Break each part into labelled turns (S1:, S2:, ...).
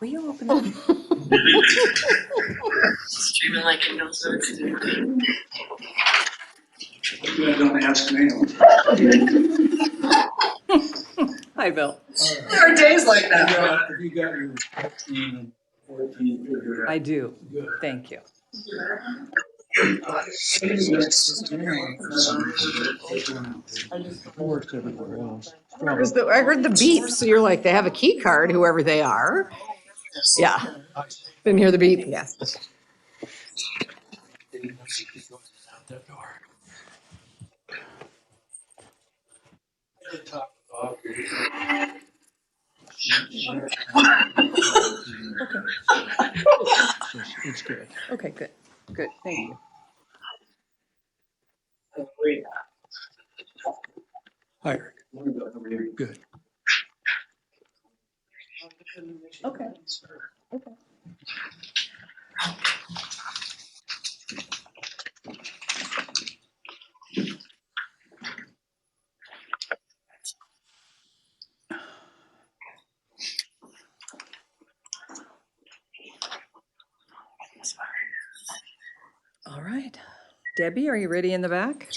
S1: Will you open it?
S2: Streaming like it knows what it's doing.
S3: Don't ask me.
S1: Hi, Bill.
S2: There are days like that.
S3: Have you got your 13 and 14 figured out?
S1: I do.
S3: Good.
S1: Thank you.
S3: Works everywhere else.
S4: I heard the beep, so you're like, they have a key card, whoever they are. Yeah. Didn't hear the beep, yeah.
S3: That door. It's good.
S1: Okay, good. Good. Thank you.
S3: Hi, Eric. Good.
S1: Okay. Okay. All right. Debbie, are you ready in the back?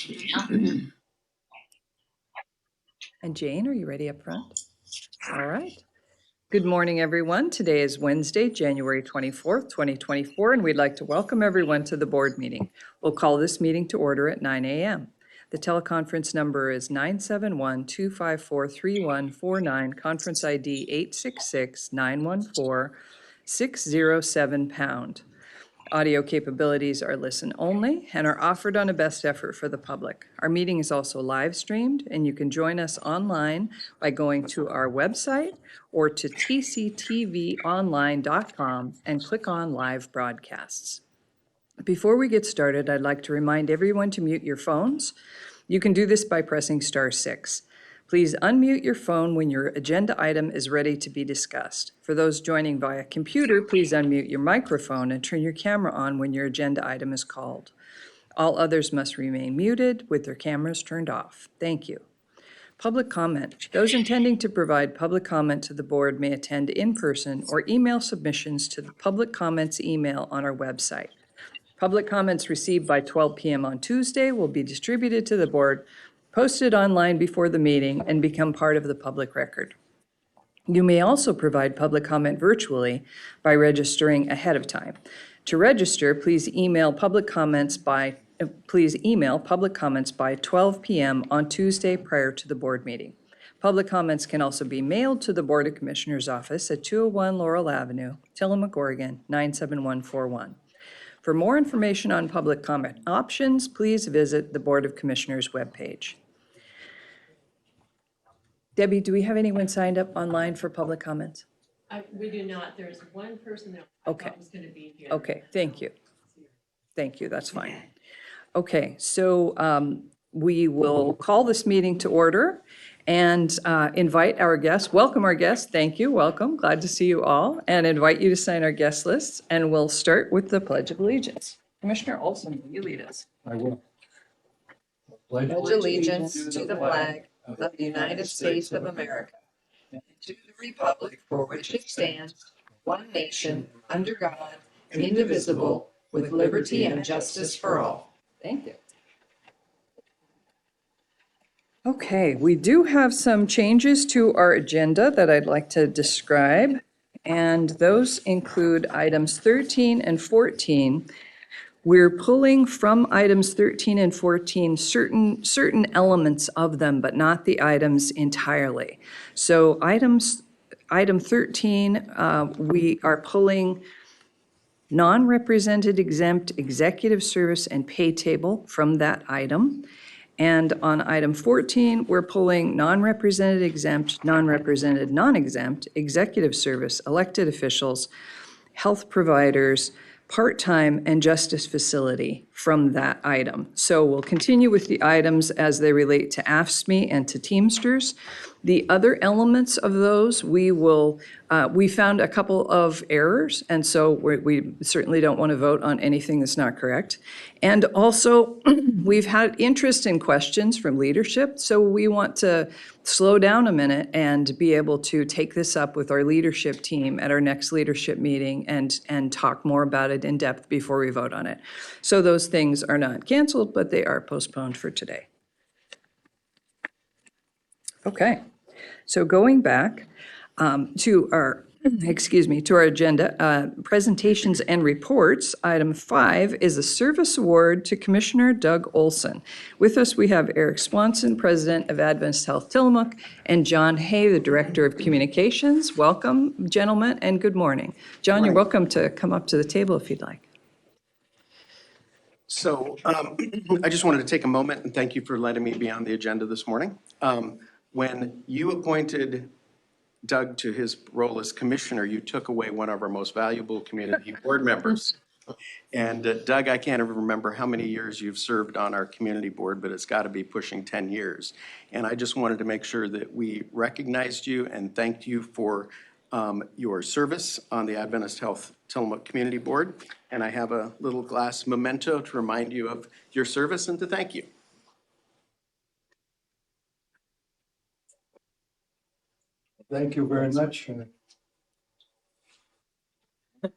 S1: And Jane, are you ready up front? All right. Good morning, everyone. Today is Wednesday, January 24th, 2024, and we'd like to welcome everyone to the board meeting. We'll call this meeting to order at 9 a.m. The teleconference number is 971-254-3149, conference ID 866-914-607#. Audio capabilities are listen only and are offered on a best effort for the public. Our meeting is also live streamed, and you can join us online by going to our website or to tctvonline.com and click on live broadcasts. Before we get started, I'd like to remind everyone to mute your phones. You can do this by pressing *6. Please unmute your phone when your agenda item is ready to be discussed. For those joining via computer, please unmute your microphone and turn your camera on when your agenda item is called. All others must remain muted with their cameras turned off. Thank you. Public comment. Those intending to provide public comment to the board may attend in person or email submissions to the public comments email on our website. Public comments received by 12 p.m. on Tuesday will be distributed to the board, posted online before the meeting, and become part of the public record. You may also provide public comment virtually by registering ahead of time. To register, please email public comments by 12 p.m. on Tuesday prior to the board meeting. Public comments can also be mailed to the Board of Commissioners office at 201 Laurel Avenue, Tillamook, Oregon 97141. For more information on public comment options, please visit the Board of Commissioners webpage. Debbie, do we have anyone signed up online for public comments?
S5: We do not. There's one person that I
S1: Okay.
S5: thought was going to be here.
S1: Okay, thank you. Thank you, that's fine. Okay, so we will call this meeting to order and invite our guests, welcome our guests, thank you, welcome, glad to see you all, and invite you to sign our guest lists, and we'll start with the Pledge of Allegiance. Commissioner Olson, will you lead us?
S3: I will.
S4: Pledge allegiance to the flag of the United States of America, and to the republic for which it stands, one nation, under God, indivisible, with liberty and justice for all.
S1: Thank you. Okay, we do have some changes to our agenda that I'd like to describe, and those include items 13 and 14. We're pulling from items 13 and 14 certain elements of them, but not the items entirely. So item 13, we are pulling non-represented exempt executive service and pay table from that item. And on item 14, we're pulling non-represented exempt, non-represented non-exempt, executive service, elected officials, health providers, part-time, and justice facility from that item. So we'll continue with the items as they relate to AFSCME and to Teamsters. The other elements of those, we found a couple of errors, and so we certainly don't want to vote on anything that's not correct. And also, we've had interest in questions from leadership, so we want to slow down a minute and be able to take this up with our leadership team at our next leadership meeting and talk more about it in depth before we vote on it. So those things are not canceled, but they are postponed for today. Okay, so going back to our agenda, presentations and reports. Item 5 is a service award to Commissioner Doug Olson. With us, we have Eric Swanson, President of Adventist Health Tillamook, and John Hay, the Director of Communications. Welcome, gentlemen, and good morning. John, you're welcome to come up to the table if you'd like.
S6: So I just wanted to take a moment and thank you for letting me be on the agenda this morning. When you appointed Doug to his role as commissioner, you took away one of our most valuable community board members. And Doug, I can't even remember how many years you've served on our community board, but it's got to be pushing 10 years. And I just wanted to make sure that we recognized you and thanked you for your service on the Adventist Health Tillamook Community Board. And I have a little glass memento to remind you of your service and to thank you.
S3: Thank you very much. It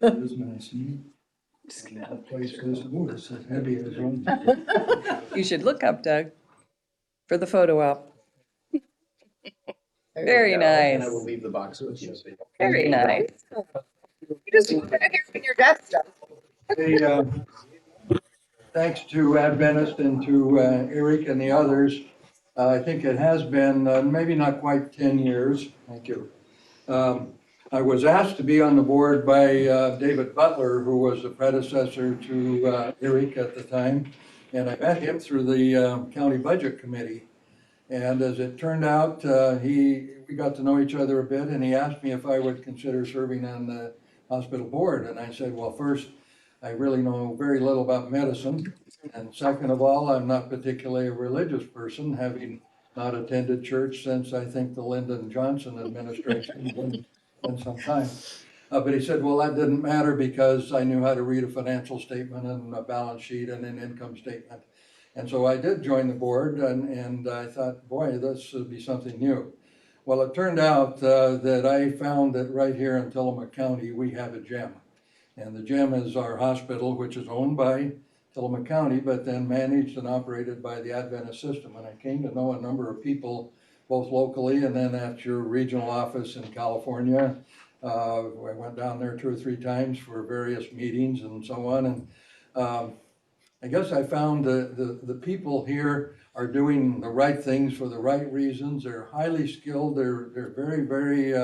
S3: is nice. That place is, ooh, it's as heavy as one.
S1: You should look up, Doug, for the photo op. Very
S6: And
S1: nice.
S6: I will leave the box with you.
S1: Very nice.
S3: Hey, thanks to Adventist and to Eric and the others. I think it has been maybe not quite 10 years. Thank you. I was asked to be on the board by David Butler, who was the predecessor to Eric at the time. And I met him through the County Budget Committee. And as it turned out, we got to know each other a bit, and he asked me if I would consider serving on the hospital board. And I said, well, first, I really know very little about medicine. And second of all, I'm not particularly a religious person, having not attended church since I think the Lyndon Johnson administration in some time. But he said, well, that didn't matter because I knew how to read a financial statement and a balance sheet and an income statement. And so I did join the board, and I thought, boy, this would be something new. Well, it turned out that I found that right here in Tillamook County, we have a gem. And the gem is our hospital, which is owned by Tillamook County, but then managed and operated by the Adventist system. And I came to know a number of people, both locally and then at your regional office in California. I went down there 2 or 3 times for various meetings and so on. And I guess I found the people here are doing the right things for the right reasons. They're highly skilled. They're very, very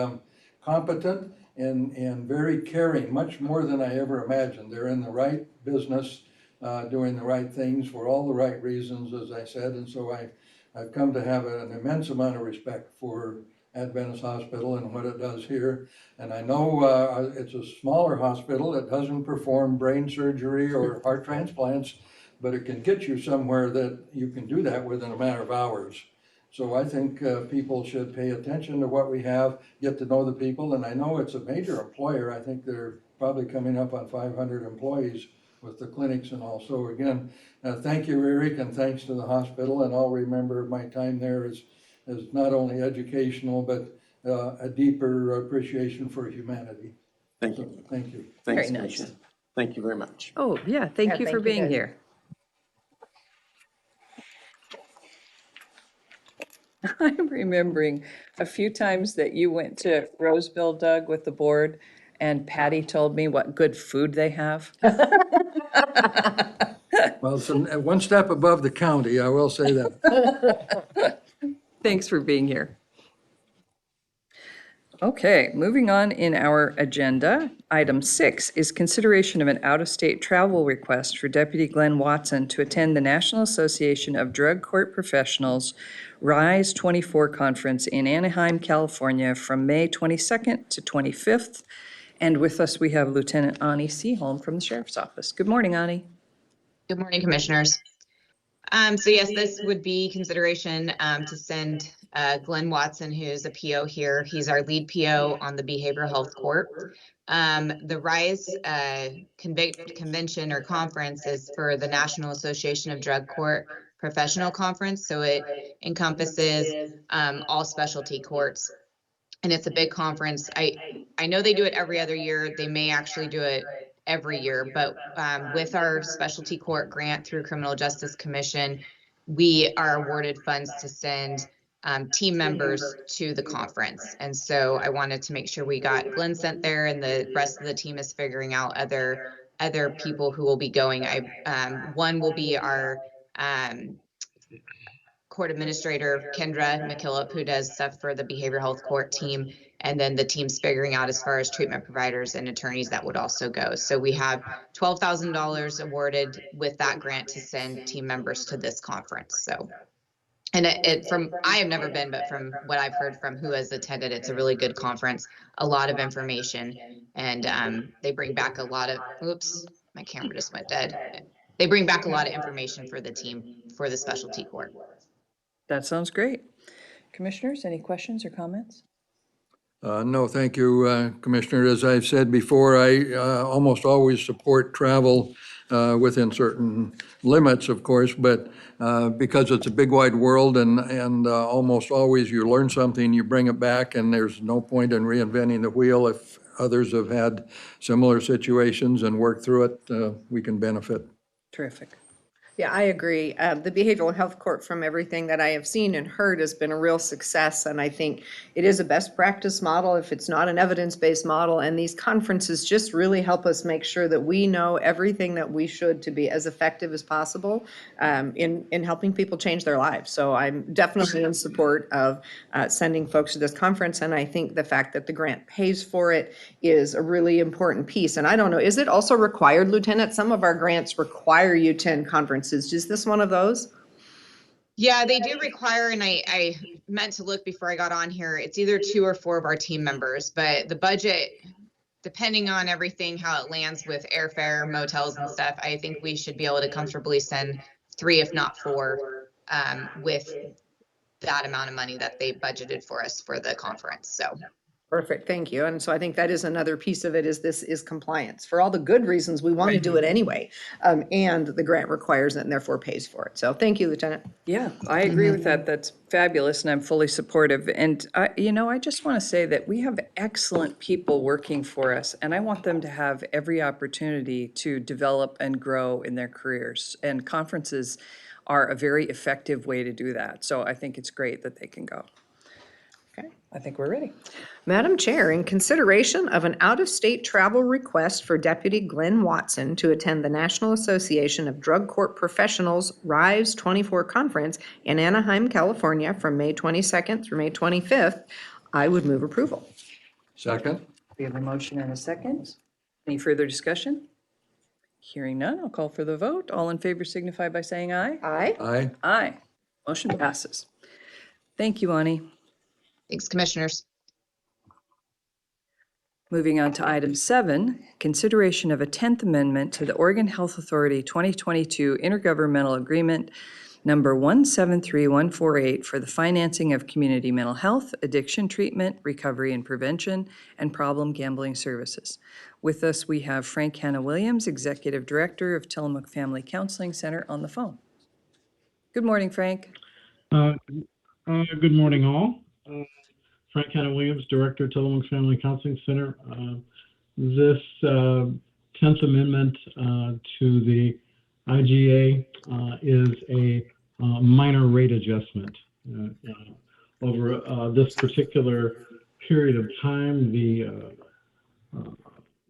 S3: competent and very caring, much more than I ever imagined. They're in the right business, doing the right things for all the right reasons, as I said. And so I've come to have an immense amount of respect for Adventist Hospital and what it does here. And I know it's a smaller hospital. It doesn't perform brain surgery or heart transplants, but it can get you somewhere that you can do that within a matter of hours. So I think people should pay attention to what we have, get to know the people. And I know it's a major employer. I think they're probably coming up on 500 employees with the clinics and all. So again, thank you, Eric, and thanks to the hospital. And I'll remember my time there as not only educational, but a deeper appreciation for humanity.
S6: Thank
S3: So,
S6: you.
S3: thank you.
S6: Thanks,
S1: Very nice.
S6: Commissioner. Thank you very much.
S1: Oh, yeah, thank you for being here. I'm remembering a few times that you went to Roseville, Doug, with the board, and Patty told me what good food they have.
S3: Well, it's one step above the county, I will say that.
S1: Thanks for being here. Okay, moving on in our agenda, item 6 is consideration of an out-of-state travel request for Deputy Glenn Watson to attend the National Association of Drug Court Professionals RISE 24 conference in Anaheim, California from May 22nd to 25th. And with us, we have Lieutenant Ani Seaholm from the Sheriff's Office. Good morning, Ani.
S7: Good morning, Commissioners. So yes, this would be consideration to send Glenn Watson, who's a PO here. He's our lead PO on the Behavioral Health Court. The RISE convention or conference is for the National Association of Drug Court Professional Conference. So it encompasses all specialty courts. And it's a big conference. I know they do it every other year. They may actually do it every year, but with our specialty court grant through Criminal Justice Commission, we are awarded funds to send team members to the conference. And so I wanted to make sure we got Glenn sent there, and the rest of the team is figuring out other people who will be going. One will be our court administrator, Kendra McKillop, who does stuff for the behavioral health court team. And then the team's figuring out as far as treatment providers and attorneys that would also go. So we have $12,000 awarded with that grant to send team members to this conference. So, and I have never been, but from what I've heard from who has attended, it's a really good conference, a lot of information, and they bring back a lot of, oops, my camera just went dead. They bring back a lot of information for the team for the specialty court.
S1: That sounds great. Commissioners, any questions or comments?
S3: No, thank you, Commissioner. As I've said before, I almost always support travel within certain limits, of course, but because it's a big wide world and almost always you learn something, you bring it back, and there's no point in reinventing the wheel. If others have had similar situations and worked through it, we can benefit.
S1: Terrific.
S4: Yeah, I agree. The behavioral health court, from everything that I have seen and heard, has been a real success. And I think it is a best practice model if it's not an evidence-based model. And these conferences just really help us make sure that we know everything that we should to be as effective as possible in helping people change their lives. So I'm definitely in support of sending folks to this conference. And I think the fact that the grant pays for it is a really important piece. And I don't know, is it also required, Lieutenant? Some of our grants require you to attend conferences. Is this one of those?
S7: Yeah, they do require, and I meant to look before I got on here, it's either 2 or 4 of our team members, but the budget, depending on everything, how it lands with airfare, motels and stuff, I think we should be able to comfortably send 3, if not 4, with that amount of money that they budgeted for us for the conference. So.
S4: Perfect, thank you. And so I think that is another piece of it, is this is compliance. For all the good reasons, we want to do it anyway. And the grant requires it and therefore pays for it. So thank you, Lieutenant.
S1: Yeah, I agree with that. That's fabulous, and I'm fully supportive. And I just want to say that we have excellent people working for us, and I want them to have every opportunity to develop and grow in their careers. And conferences are a very effective way to do that. So I think it's great that they can go.
S4: Okay.
S1: I think we're ready.
S4: Madam Chair, in consideration of an out-of-state travel request for Deputy Glenn Watson to attend the National Association of Drug Court Professionals RISE 24 conference in Anaheim, California from May 22nd through May 25th, I would move approval.
S3: Second?
S1: We have a motion and a second. Any further discussion? Hearing none, I'll call for the vote. All in favor signify by saying aye.
S4: Aye.
S3: Aye.
S1: Aye. Motion passes. Thank you, Ani.
S7: Thanks, Commissioners.
S1: Moving on to item 7, consideration of a 10th amendment to the Oregon Health Authority 2022 Intergovernmental Agreement number 173148 for the financing of community mental health, addiction treatment, recovery and prevention, and problem gambling services. With us, we have Frank Hanna-Williams, Executive Director of Tillamook Family Counseling Center, on the phone. Good morning, Frank.
S8: Good morning, all. Frank Hanna-Williams, Director, Tillamook Family Counseling Center. This 10th Amendment to the IGA is a minor rate adjustment. Over this particular period of time, the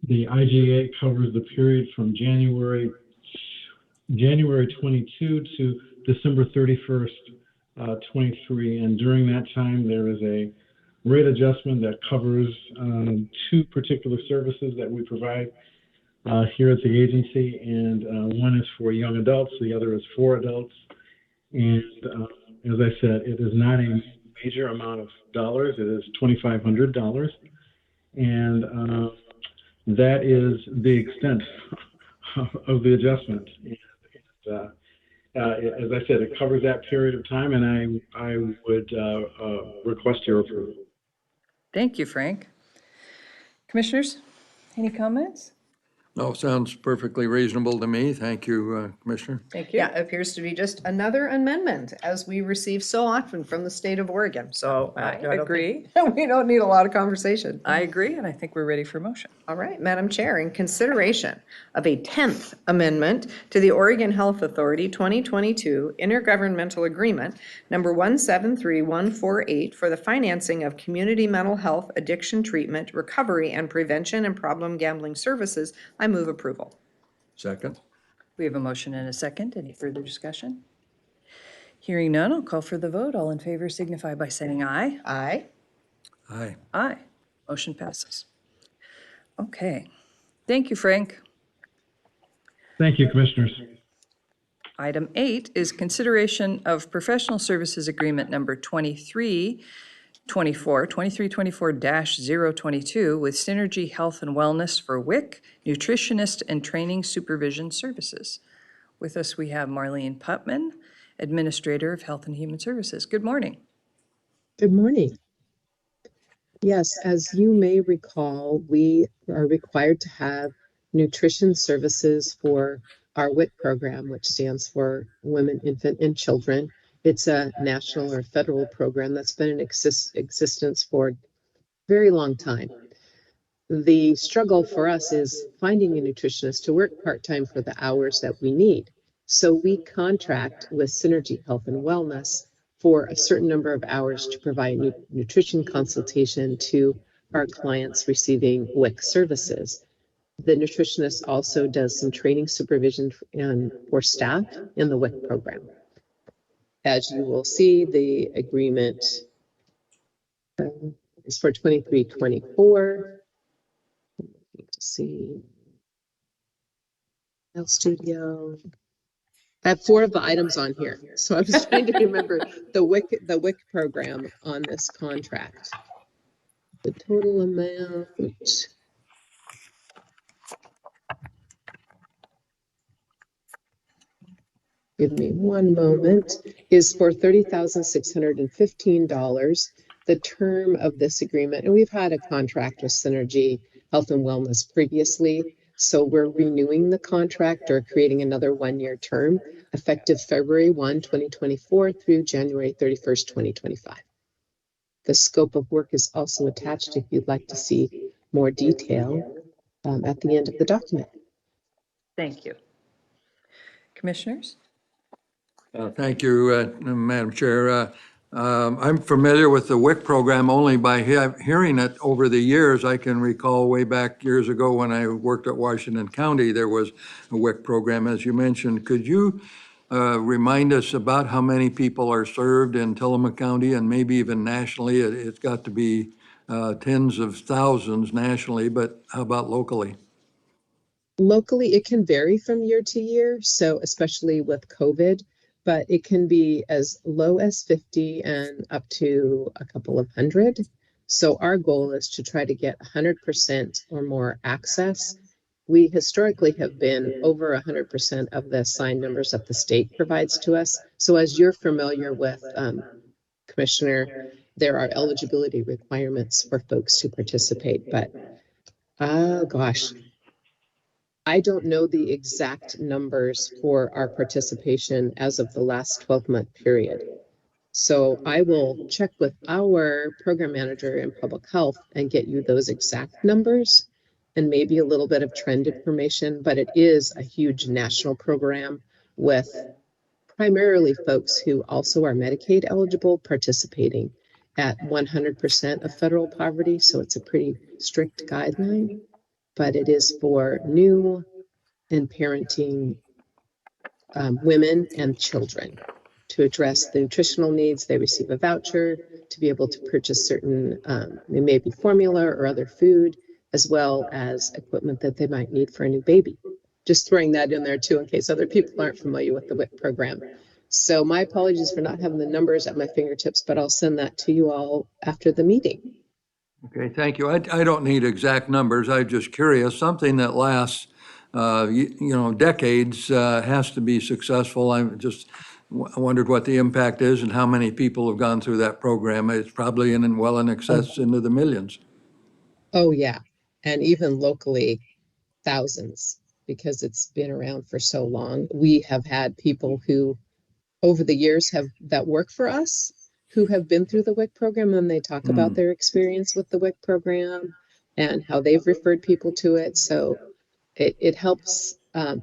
S8: IGA covers the period from January 22 to December 31st, 23, and during that time there is a rate adjustment that covers 2 particular services that we provide here at the agency, and one is for young adults, the other is for adults. And as I said, it is not a major amount of dollars. It is $2,500, and that is the extent of the adjustment. And as I said, it covers that period of time, and I would request your approval.
S1: Thank you, Frank. Commissioners, any comments?
S3: No, sounds perfectly reasonable to me. Thank you, Commissioner.
S1: Thank you.
S4: Yeah, it appears to be just another amendment, as we receive so often from the state of Oregon. So
S1: I
S4: don't
S1: agree.
S4: think- We don't need a lot of conversation.
S1: I agree, and I think we're ready for motion.
S4: All right, Madam Chair, in consideration of a 10th amendment to the Oregon Health Authority 2022 Intergovernmental Agreement, number 173148, for the financing of community mental health, addiction treatment, recovery, and prevention and problem gambling services, I move approval.
S3: Second.
S1: We have a motion and a second. Any further discussion? Hearing none, I'll call for the vote. All in favor signify by saying aye.
S4: Aye.
S3: Aye.
S1: Aye. Motion passes. Okay. Thank you, Frank.
S8: Thank you, Commissioners.
S1: Item 8 is consideration of professional services agreement number 2324-022 with Synergy Health and Wellness for WIC, Nutritionist and Training Supervision Services. With us, we have Marlene Putman, Administrator of Health and Human Services. Good morning.
S9: Good morning. Yes, as you may recall, we are required to have nutrition services for our WIC program, which stands for Women, Infant, and Children. It's a national or federal program that's been in existence for a very long time. The struggle for us is finding a nutritionist to work part-time for the hours that we need. So we contract with Synergy Health and Wellness for a certain number of hours to provide nutrition consultation to our clients receiving WIC services. The nutritionist also does some training supervision for staff in the WIC program. As you will see, the agreement is for 23-24. Let's see. Health Studio. I have 4 of the items on here, so I was trying to remember the WIC program on this contract. The total amount. Give me one moment, is for $30,615. The term of this agreement, and we've had a contract with Synergy Health and Wellness previously, so we're renewing the contract or creating another 1-year term effective February 1, 2024 through January 31st, 2025. The scope of work is also attached if you'd like to see more detail at the end of the document.
S1: Thank you. Commissioners?
S3: Thank you, Madam Chair. I'm familiar with the WIC program only by hearing it over the years. I can recall way back years ago when I worked at Washington County, there was a WIC program, as you mentioned. Could you remind us about how many people are served in Tillamook County and maybe even nationally? It's got to be tens of thousands nationally, but how about locally?
S9: Locally, it can vary from year to year, so especially with COVID, but it can be as low as 50 and up to a couple of hundred. So our goal is to try to get 100% or more access. We historically have been over 100% of the assigned numbers that the state provides to us. So as you're familiar with, Commissioner, there are eligibility requirements for folks to participate, but gosh, I don't know the exact numbers for our participation as of the last 12-month period. So I will check with our program manager in public health and get you those exact numbers and maybe a little bit of trend information, but it is a huge national program with primarily folks who also are Medicaid eligible participating at 100% of federal poverty. So it's a pretty strict guideline, but it is for new and parenting women and children to address the nutritional needs. They receive a voucher to be able to purchase certain, it may be formula or other food, as well as equipment that they might need for a new baby. Just throwing that in there too, in case other people aren't familiar with the WIC program. So my apologies for not having the numbers at my fingertips, but I'll send that to you all after the meeting.
S3: Okay, thank you. I don't need exact numbers. I'm just curious, something that lasts decades, has to be successful. I just wondered what the impact is and how many people have gone through that program. It's probably well in excess into the millions.
S9: Oh, yeah. And even locally, thousands, because it's been around for so long. We have had people who, over the years, that work for us who have been through the WIC program, and they talk about their experience with the WIC program and how they've referred people to it. So it helps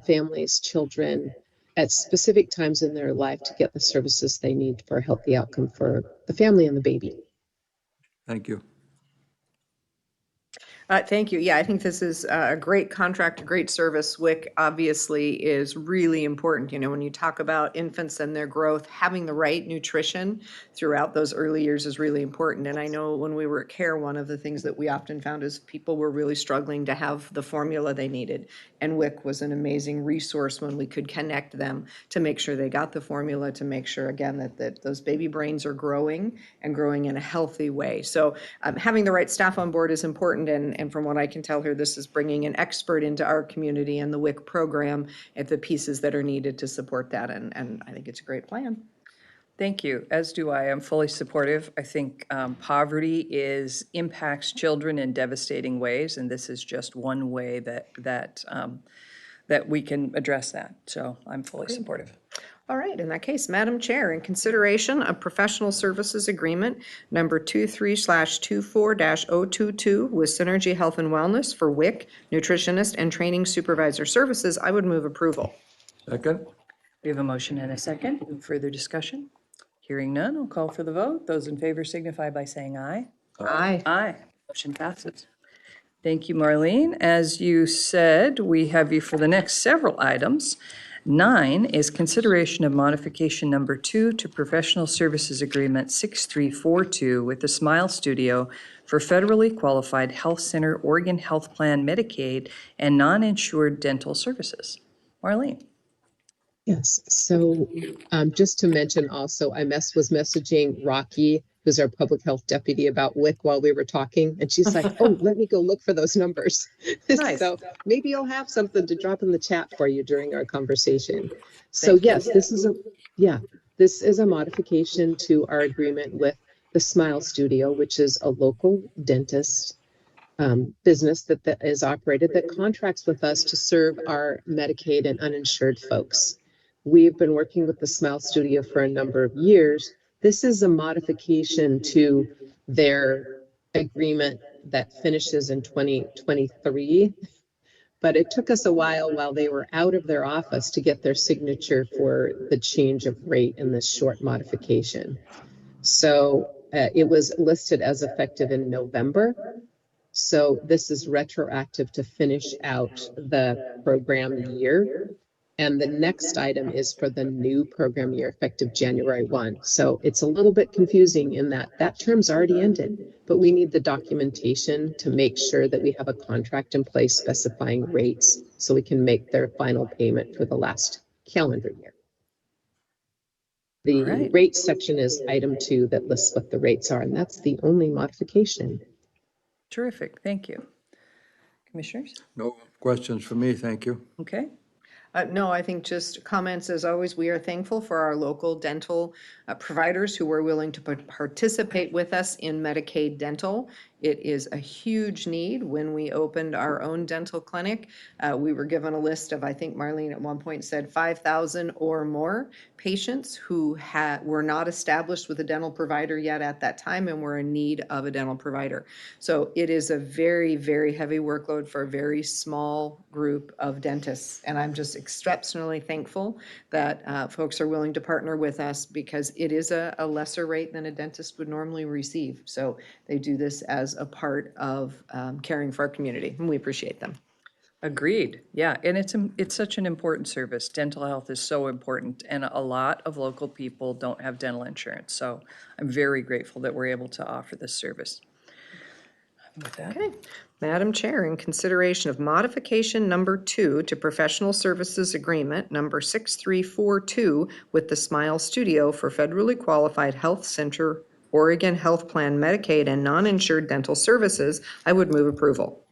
S9: families, children at specific times in their life to get the services they need for a healthy outcome for the family and the baby.
S3: Thank you.
S4: Thank you. Yeah, I think this is a great contract, a great service. WIC obviously is really important. You know, when you talk about infants and their growth, having the right nutrition throughout those early years is really important. And I know when we were at CARE, one of the things that we often found is people were really struggling to have the formula they needed. And WIC was an amazing resource when we could connect them to make sure they got the formula, to make sure, again, that those baby brains are growing and growing in a healthy way. So having the right staff on board is important. And from what I can tell here, this is bringing an expert into our community and the WIC program at the pieces that are needed to support that. And I think it's a great plan.
S1: Thank you, as do I. I'm fully supportive. I think poverty impacts children in devastating ways, and this is just one way that we can address that. So I'm fully supportive.
S4: All right, in that case, Madam Chair, in consideration of professional services agreement number 23/24-022 with Synergy Health and Wellness for WIC, nutritionist and training supervisor services, I would move approval.
S3: Second?
S1: We have a motion and a second. Any further discussion? Hearing none, I'll call for the vote. Those in favor signify by saying aye.
S4: Aye.
S1: Aye. Motion passes. Thank you, Marlene. As you said, we have you for the next several items. 9 is consideration of modification number 2 to professional services agreement 6342 with the Smile Studio for federally qualified health center, Oregon Health Plan, Medicaid, and non-insured dental services. Marlene.
S9: Yes, so just to mention also, I was messaging Rocky, who's our public health deputy, about WIC while we were talking, and she's like, oh, let me go look for those numbers.
S1: Nice.
S9: So maybe I'll have something to drop in the chat for you during our conversation. So yes, this is a modification to our agreement with the Smile Studio, which is a local dentist business that is operated that contracts with us to serve our Medicaid and uninsured folks. We've been working with the Smile Studio for a number of years. This is a modification to their agreement that finishes in 2023, but it took us a while they were out of their office to get their signature for the change of rate in this short modification. So it was listed as effective in November. So this is retroactive to finish out the program year. And the next item is for the new program year effective January 1. So it's a little bit confusing in that term's already ended, but we need the documentation to make sure that we have a contract in place specifying rates so we can make their final payment for the last calendar year. The
S1: right.
S9: rate section is item 2 that lists what the rates are, and that's the only modification.
S1: Terrific. Thank you. Commissioners?
S3: No questions for me, thank you.
S1: Okay.
S4: No, I think just comments as always. We are thankful for our local dental providers who were willing to participate with us in Medicaid dental. It is a huge need. When we opened our own dental clinic, we were given a list of, I think Marlene at one point said 5,000 or more patients who were not established with a dental provider yet at that time and were in need of a dental provider. So it is a very, very heavy workload for a very small group of dentists. And I'm just exceptionally thankful that folks are willing to partner with us because it is a lesser rate than a dentist would normally receive. So they do this as a part of caring for our community, and we appreciate them.
S1: Agreed. Yeah, and it's such an important service. Dental health is so important, and a lot of local people don't have dental insurance. So I'm very grateful that we're able to offer this service. With that,
S4: Okay. Madam Chair, in consideration of modification number 2 to professional services agreement number 6342 with the Smile Studio for federally qualified health center, Oregon Health Plan, Medicaid, and non-insured dental services, I would move approval.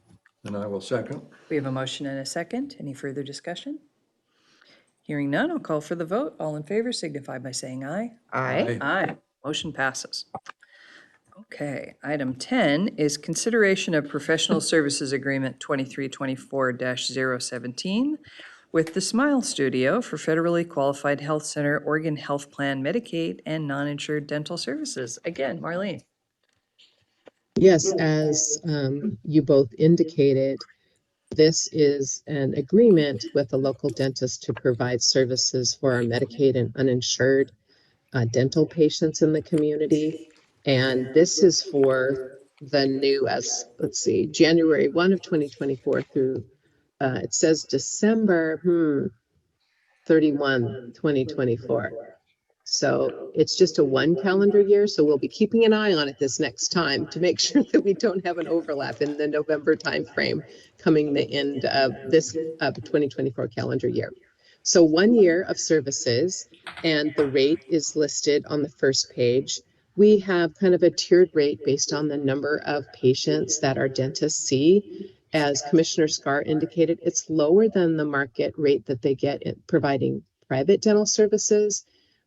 S3: And I will second.
S1: We have a motion and a second. Any further discussion? Hearing none, I'll call for the vote. All in favor signify by saying aye.
S4: Aye.
S1: Aye. Motion passes. Okay, item 10 is consideration of professional services agreement 2324-017 with the Smile Studio for federally qualified health center, Oregon Health Plan, Medicaid, and non-insured dental services. Again, Marlene.
S9: Yes, as you both indicated, this is an agreement with a local dentist to provide services for our Medicaid and uninsured dental patients in the community. And this is for the new, let's see, January 1 of 2024 through, it says December 31, 2024. So it's just a 1 calendar year. So we'll be keeping an eye on it this next time to make sure that we don't have an overlap in the November timeframe coming the end of this 2024 calendar year. So 1 year of services, and the rate is listed on the first page. We have kind of a tiered rate based on the number of patients that our dentists see. As Commissioner Scar indicated, it's lower than the market rate that they get in providing private dental services,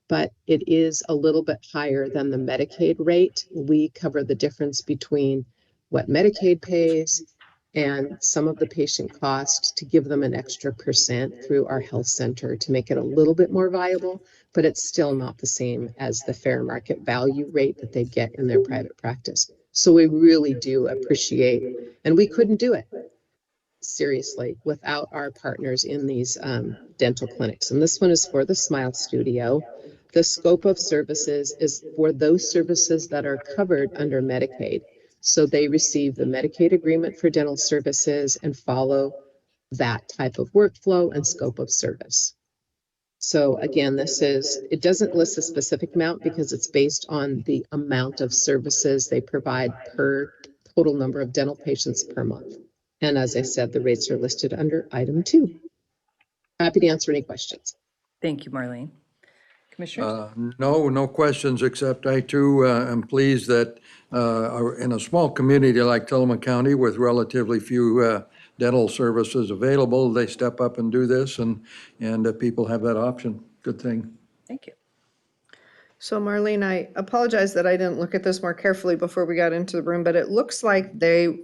S9: but it is a little bit higher than the Medicaid rate. We cover the difference between what Medicaid pays and some of the patient cost to give them an extra percent through our health center to make it a little bit more viable, but it's still not the same as the fair market value rate that they get in their private practice. So we really do appreciate, and we couldn't do it seriously without our partners in these dental clinics. And this one is for the Smile Studio. The scope of services is for those services that are covered under Medicaid. So they receive the Medicaid agreement for dental services and follow that type of workflow and scope of service. So again, it doesn't list a specific amount because it's based on the amount of services they provide per total number of dental patients per month. And as I said, the rates are listed under item 2. Happy to answer any questions.
S1: Thank you, Marlene. Commissioners?
S3: No questions, except I too am pleased that in a small community like Tillamook County with relatively few dental services available, they step up and do this, and people have that option. Good thing.
S1: Thank you.
S4: So Marlene, I apologize that I didn't look at this more carefully before we got into the room, but it looks like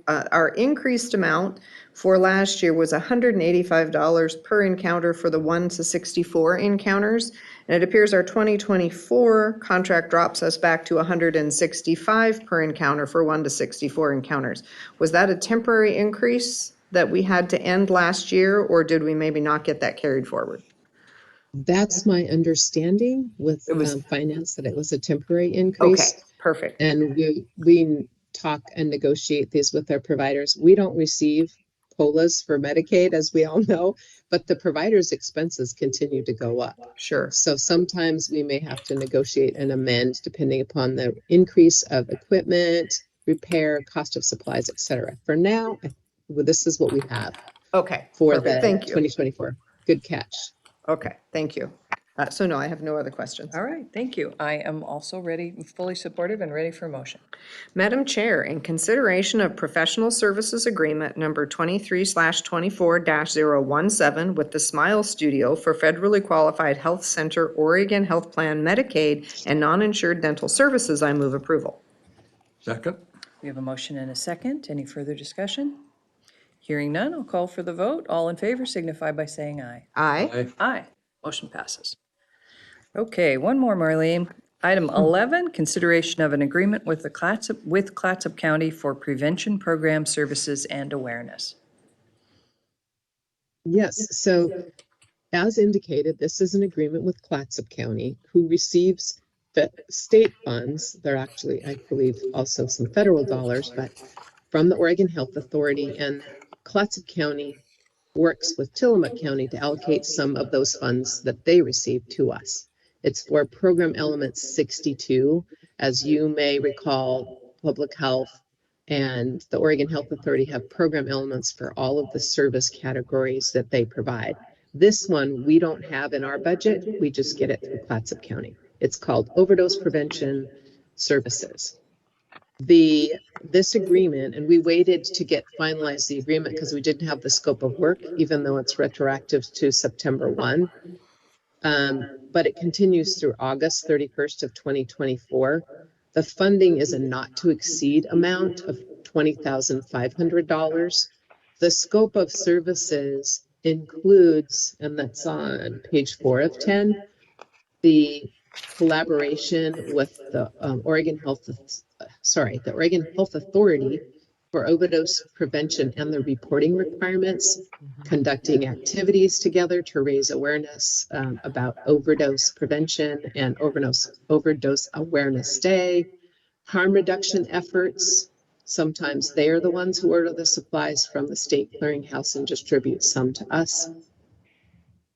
S4: our increased amount for last year was $185 per encounter for the 1 to 64 encounters. And it appears our 2024 contract drops us back to $165 per encounter for 1 to 64 encounters. Was that a temporary increase that we had to end last year, or did we maybe not get that carried forward?
S9: That's my understanding with finance, that it was a temporary increase.
S4: Okay, perfect.
S9: And we talk and negotiate these with our providers. We don't receive COLAs for Medicaid, as we all know, but the provider's expenses continue to go up.
S4: Sure.
S9: So sometimes we may have to negotiate and amend depending upon the increase of equipment, repair, cost of supplies, et cetera. For now, this is what we have
S4: Okay.
S9: for
S4: perfect.
S9: the
S4: Thank you.
S9: 2024. Good catch.
S4: Okay, thank you. So no, I have no other questions.
S1: All right, thank you. I am also ready, fully supportive and ready for motion.
S4: Madam Chair, in consideration of professional services agreement number 23/24-017 with the Smile Studio for federally qualified health center, Oregon Health Plan, Medicaid, and non-insured dental services, I move approval.
S3: Second?
S1: We have a motion and a second. Any further discussion? Hearing none, I'll call for the vote. All in favor signify by saying aye.
S4: Aye.
S1: Aye. Motion passes. Okay, one more, Marlene. Item 11, consideration of an agreement with Clatsop County for prevention program services and awareness.
S9: Yes, so as indicated, this is an agreement with Clatsop County, who receives the state funds. They're actually, I believe, also some federal dollars, but from the Oregon Health Authority, and Clatsop County works with Tillamook County to allocate some of those funds that they receive to us. It's for program element 62. As you may recall, public health and the Oregon Health Authority have program elements for all of the service categories that they provide. This one we don't have in our budget. We just get it through Clatsop County. It's called Overdose Prevention Services. This agreement, and we waited to get finalized the agreement because we didn't have the scope of work, even though it's retroactive to September 1. But it continues through August 31st of 2024. The funding is a not to exceed amount of $20,500. The scope of services includes, and that's on page 4 of 10, the collaboration with the the Oregon Health Authority for overdose prevention and the reporting requirements, conducting activities together to raise awareness about overdose prevention and overdose awareness day, harm reduction efforts. Sometimes they are the ones who order the supplies from the state clearinghouse and distribute some to us.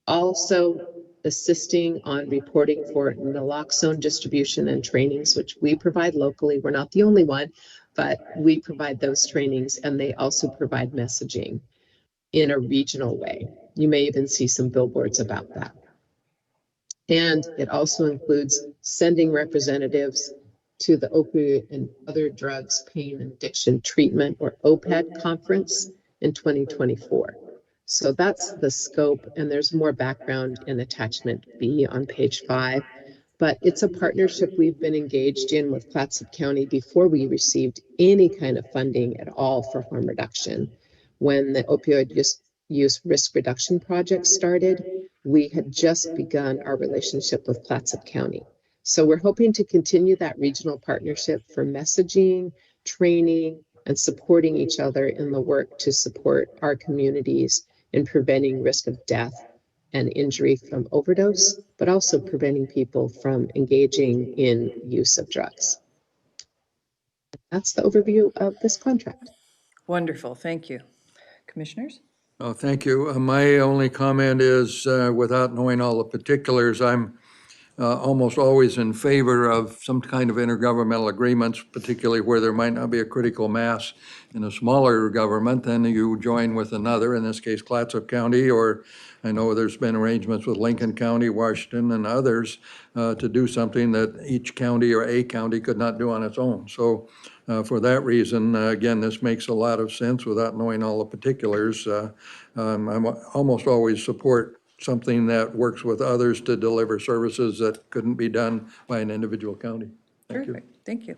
S9: Also assisting on reporting for naloxone distribution and trainings, which we provide locally. We're not the only one, but we provide those trainings, and they also provide messaging in a regional way. You may even see some billboards about that. And it also includes sending representatives to the Opioid and Other Drugs Pain and Addiction Treatment, or OPAD conference in 2024. So that's the scope, and there's more background in attachment B on page 5. But it's a partnership we've been engaged in with Clatsop County before we received any kind of funding at all for harm reduction. When the opioid use risk reduction project started, we had just begun our relationship with Clatsop County. So we're hoping to continue that regional partnership for messaging, training, and supporting each other in the work to support our communities in preventing risk of death and injury from overdose, but also preventing people from engaging in use of drugs. That's the overview of this contract.
S1: Wonderful, thank you. Commissioners?
S3: Oh, thank you. My only comment is, without knowing all the particulars, I'm almost always in favor of some kind of intergovernmental agreements, particularly where there might not be a critical mass in a smaller government, then you join with another, in this case Clatsop County, or I know there's been arrangements with Lincoln County, Washington, and others to do something that each county or a county could not do on its own. So for that reason, again, this makes a lot of sense without knowing all the particulars. I'm almost always support something that works with others to deliver services that couldn't be done by an individual county. Thank you.
S1: Perfect, thank you.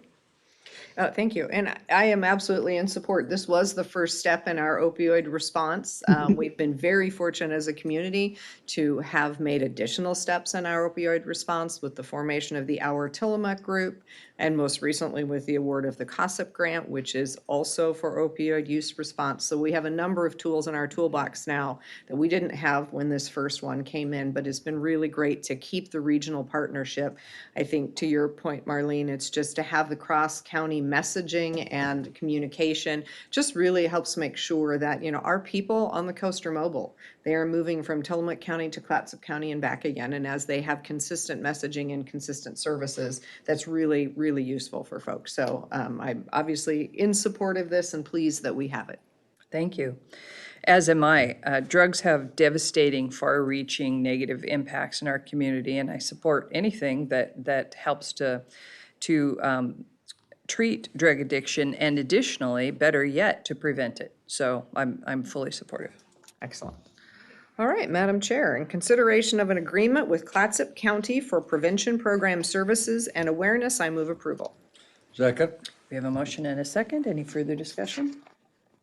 S4: Thank you. And I am absolutely in support. This was the first step in our opioid response. We've been very fortunate as a community to have made additional steps in our opioid response with the formation of the Our Tillamook Group, and most recently with the award of the COSSIP grant, which is also for opioid use response. So we have a number of tools in our toolbox now that we didn't have when this first one came in, but it's been really great to keep the regional partnership. I think to your point, Marlene, it's just to have the cross-county messaging and communication just really helps make sure that, our people on the coast are mobile. They are moving from Tillamook County to Clatsop County and back again. And as they have consistent messaging and consistent services, that's really, really useful for folks. So I'm obviously in support of this and pleased that we have it.
S1: Thank you. As am I. Drugs have devastating, far-reaching negative impacts in our community, and I support anything that helps to treat drug addiction, and additionally, better yet, to prevent it. So I'm fully supportive.
S4: Excellent. All right, Madam Chair, in consideration of an agreement with Clatsop County for prevention program services and awareness, I move approval.
S3: Second?
S1: We have a motion and a second. Any further discussion?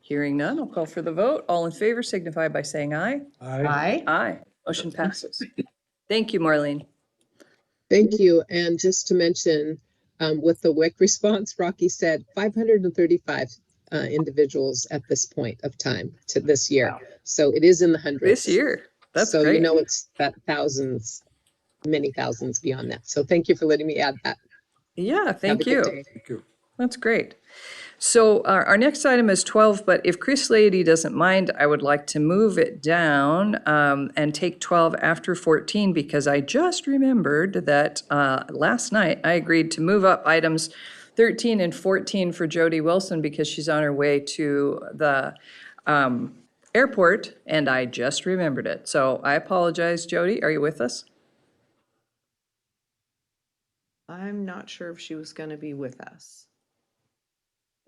S1: Hearing none, I'll call for the vote. All in favor signify by saying aye.
S4: Aye.
S1: Aye. Motion passes. Thank you, Marlene.
S9: Thank you. And just to mention, with the WIC response, Rocky said 535 individuals at this point of time to this year.
S1: Wow.
S9: So it is in the hundreds.
S1: This year. That's
S9: so
S1: great.
S9: It's that thousands, many thousands beyond that. So thank you for letting me add that.
S1: Yeah, thank
S9: Have a good
S1: you.
S9: day.
S3: Thank you.
S1: That's great. So our next item is 12, but if Chris Lady doesn't mind, I would like to move it down and take 12 after 14, because I just remembered that last night I agreed to move up items 13 and 14 for Jody Wilson because she's on her way to the airport, and I just remembered it. So I apologize, Jody. Are you with us?
S4: I'm not sure if she was going to be with us.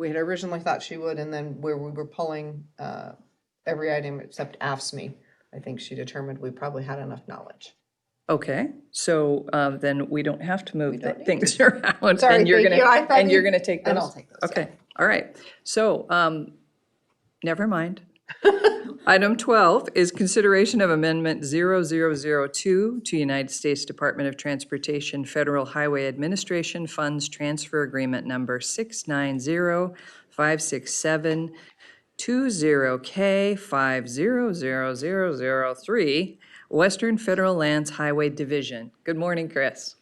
S4: We had originally thought she would, and then where we were pulling every item except AFSMI, I think she determined we probably had enough knowledge.
S1: Okay, so then we don't have to move
S4: don't need
S1: things around.
S4: Sorry,
S1: and you're
S4: thank you. I thought
S1: And you're
S4: you-
S1: gonna take those?
S4: And I'll take those, yeah.
S1: Okay, all right. So, never mind. Item 12 is consideration of Amendment 0002 to United States Department of Transportation Federal Highway Administration Funds Transfer Agreement Number 690-567-20K500003, Western Federal Lands Highway Division. Good morning, Chris.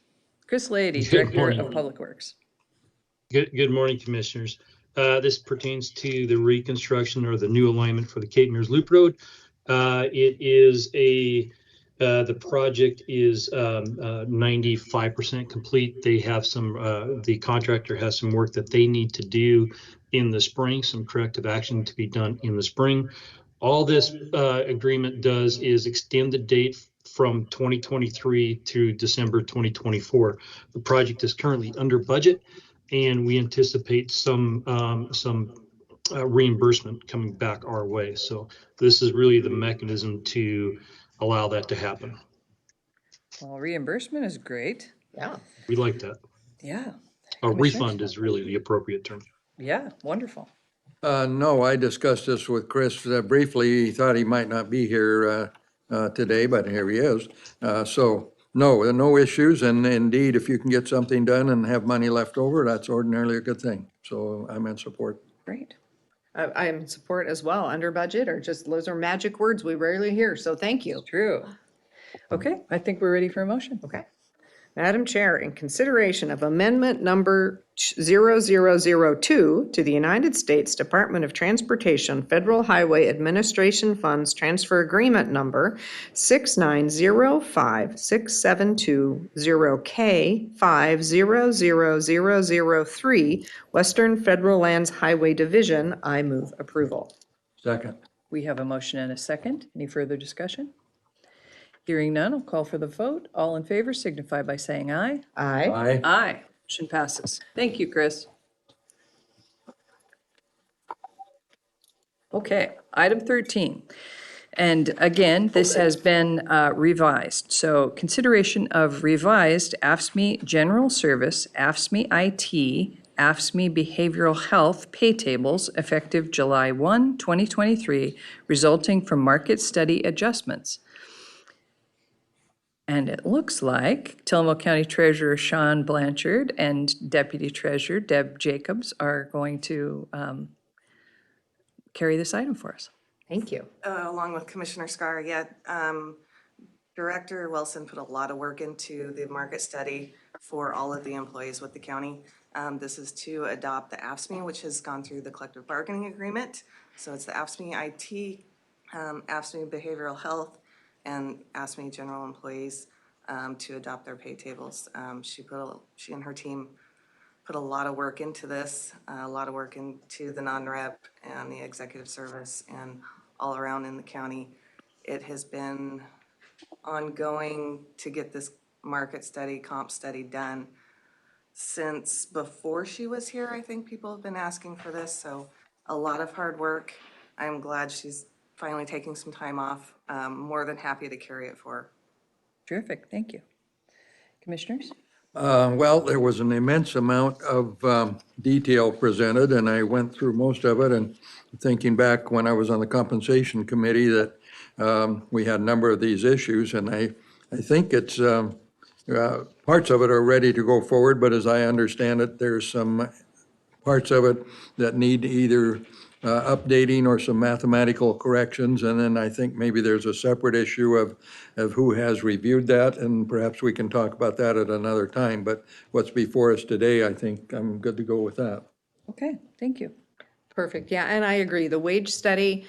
S1: Chris Lady,
S10: Good
S1: Director
S10: morning.
S1: of Public Works.
S10: Good morning, Commissioners. This pertains to the reconstruction or the new alignment for the Cape Mears Loop Road. The project is 95% complete. They have the contractor has some work that they need to do in the spring, some corrective action to be done in the spring. All this agreement does is extend the date from 2023 to December 2024. The project is currently under budget, and we anticipate some reimbursement coming back our way. So this is really the mechanism to allow that to happen.
S1: Well, reimbursement is great.
S4: Yeah.
S10: We like that.
S1: Yeah,
S10: A refund is really the appropriate term.
S1: yeah, wonderful.
S3: No, I discussed this with Chris briefly. He thought he might not be here today, but here he is. So, no, there are no issues, and indeed, if you can get something done and have money left over, that's ordinarily a good thing. So I'm in support.
S1: Great.
S4: I am in support as well. Under budget are just, those are magic words we rarely hear, so thank you.
S1: True. Okay, I think we're ready for a motion.
S4: Okay. Madam Chair, in consideration of amendment number 0002 to the United States Department of Transportation Federal Highway Administration Funds Transfer Agreement Number 690-56720K500003, Western Federal Lands Highway Division, I move approval.
S3: Second.
S1: We have a motion and a second. Any further discussion? Hearing none, I'll call for the vote. All in favor signify by saying aye.
S4: Aye.
S3: Aye.
S1: Aye. Motion passes. Thank you, Chris. Okay, item 13. And again, this has been revised. So consideration of revised AFSCME General Service, AFSCME IT, AFSCME Behavioral Health pay tables effective July 1, 2023, resulting from market study adjustments. And it looks like Tillamook County Treasurer Sean Blanchard and Deputy Treasurer Deb Jacobs are going to carry this item for us.
S4: Thank you.
S2: Along with Commissioner Scar, Director Wilson put a lot of work into the market study for all of the employees with the county. This is to adopt the AFSCME, which has gone through the collective bargaining agreement. So it's the AFSCME IT, AFSCME Behavioral Health, and AFSCME general employees to adopt their pay tables. She and her team put a lot of work into this, a lot of work into the non-rep and the executive service and all around in the county. It has been ongoing to get this market study, comp study done since before she was here. I think people have been asking for this, so a lot of hard work. I'm glad she's finally taking some time off. More than happy to carry it for her.
S1: Terrific, thank you. Commissioners?
S3: Well, there was an immense amount of detail presented, and I went through most of it. And thinking back when I was on the compensation committee, that we had a number of these issues, and I think it's parts of it are ready to go forward. But as I understand it, there's some parts of it that need either updating or some mathematical corrections. And then I think maybe there's a separate issue of who has reviewed that, and perhaps we can talk about that at another time. But what's before us today, I think I'm good to go with that.
S1: Okay, thank you.
S4: Perfect. Yeah, and I agree. The wage study,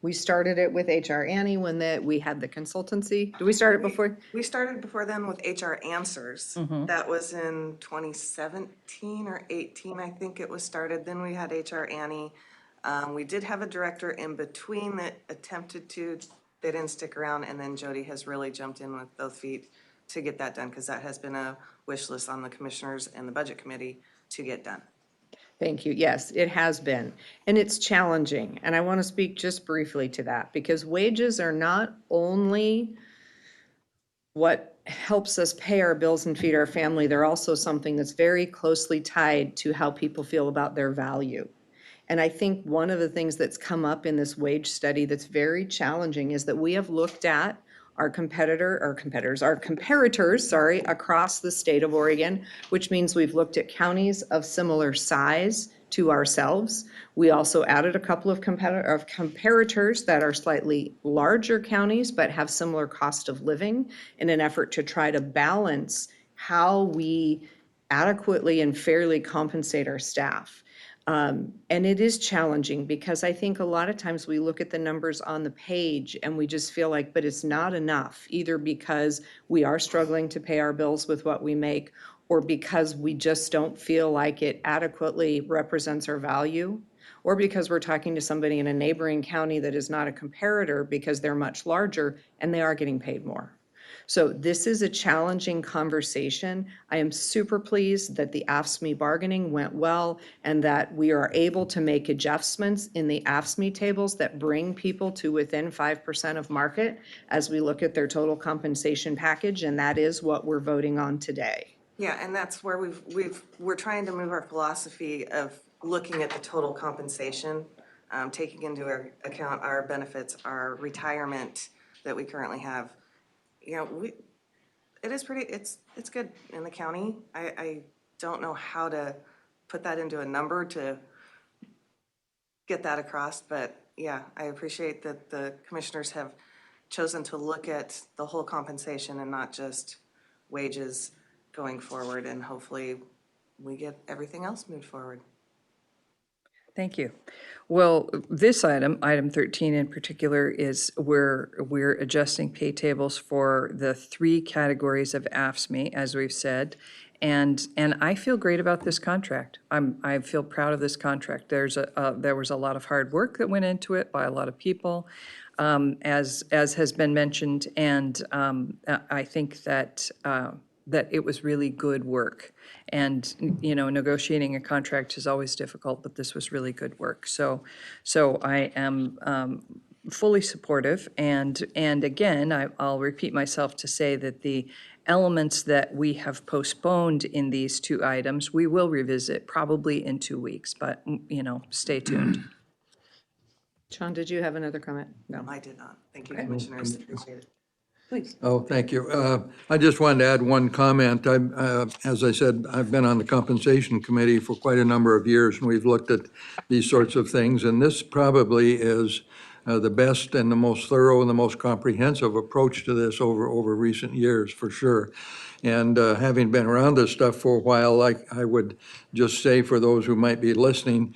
S4: we started it with HR Annie when we had the consultancy. Did we start it before?
S2: We started before then with HR Answers. That was in 2017 or 18, I think it was started. Then we had HR Annie. We did have a director in between that attempted to, they didn't stick around, and then Jody has really jumped in with both feet to get that done, because that has been a wish list on the commissioners and the budget committee to get done.
S4: Thank you. Yes, it has been. And it's challenging. And I want to speak just briefly to that because wages are not only what helps us pay our bills and feed our family, they're also something that's very closely tied to how people feel about their value. And I think one of the things that's come up in this wage study that's very challenging is that we have looked at our comparators, sorry, across the state of Oregon, which means we've looked at counties of similar size to ourselves. We also added a couple of comparators that are slightly larger counties but have similar cost of living in an effort to try to balance how we adequately and fairly compensate our staff. And it is challenging because I think a lot of times we look at the numbers on the page and we just feel like, but it's not enough, either because we are struggling to pay our bills with what we make or because we just don't feel like it adequately represents our value, or because we're talking to somebody in a neighboring county that is not a comparator because they're much larger and they are getting paid more. So this is a challenging conversation. I am super pleased that the AFSCME bargaining went well and that we are able to make adjustments in the AFSCME tables that bring people to within 5% of market as we look at their total compensation package, and that is what we're voting on today.
S2: Yeah, and that's where we're trying to move our philosophy of looking at the total compensation, taking into account our benefits, our retirement that we currently have. You know, it is pretty, it's good in the county. I don't know how to put that into a number to get that across, but yeah, I appreciate that the commissioners have chosen to look at the whole compensation and not just wages going forward, and hopefully we get everything else moved forward.
S1: Thank you. Well, this item 13 in particular, is we're adjusting pay tables for the 3 categories of AFSCME, as we've said. And I feel great about this contract. I feel proud of this contract. There was a lot of hard work that went into it by a lot of people, as has been mentioned. And I think that it was really good work. And, you know, negotiating a contract is always difficult, but this was really good work. So I am fully supportive. And again, I'll repeat myself to say that the elements that we have postponed in these 2 items, we will revisit probably in 2 weeks, but, you know, stay tuned.
S4: Sean, did you have another comment?
S2: No, I did not. Thank you, commissioners. Appreciate it.
S4: Please.
S3: Oh, thank you. I just wanted to add one comment. As I said, I've been on the compensation committee for quite a number of years, and we've looked at these sorts of things. And this probably is the best and the most thorough and the most comprehensive approach to this over recent years, for sure. And having been around this stuff for a while, I would just say for those who might be listening,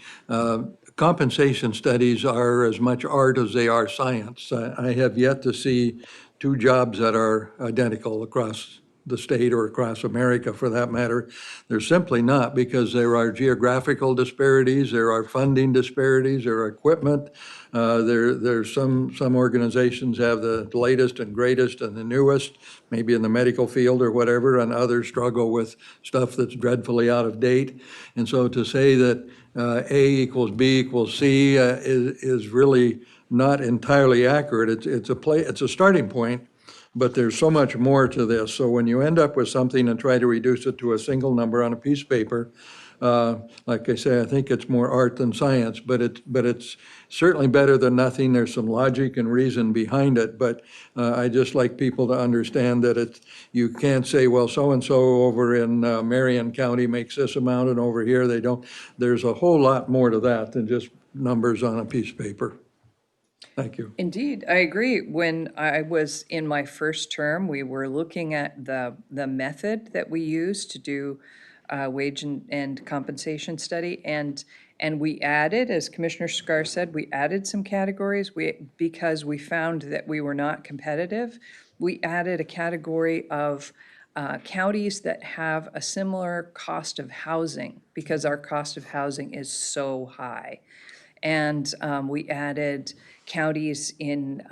S3: compensation studies are as much art as they are science. I have yet to see 2 jobs that are identical across the state or across America, for that matter. They're simply not, because there are geographical disparities, there are funding disparities, there are equipment. There's some organizations have the latest and greatest and the newest, maybe in the medical field or whatever, and others struggle with stuff that's dreadfully out of date. And so to say that A equals B equals C is really not entirely accurate. It's a starting point, but there's so much more to this. So when you end up with something and try to reduce it to a single number on a piece of paper, like I say, I think it's more art than science, but it's certainly better than nothing. There's some logic and reason behind it, but I just like people to understand that you can't say, well, so-and-so over in Marion County makes this amount and over here they don't. There's a whole lot more to that than just numbers on a piece of paper. Thank you.
S1: Indeed, I agree. When I was in my first term, we were looking at the method that we use to do wage and compensation study, and we added, as Commissioner Scar said, we added some categories. Because we found that we were not competitive, we added a category of counties that have a similar cost of housing, because our cost of housing is so high. And we added counties in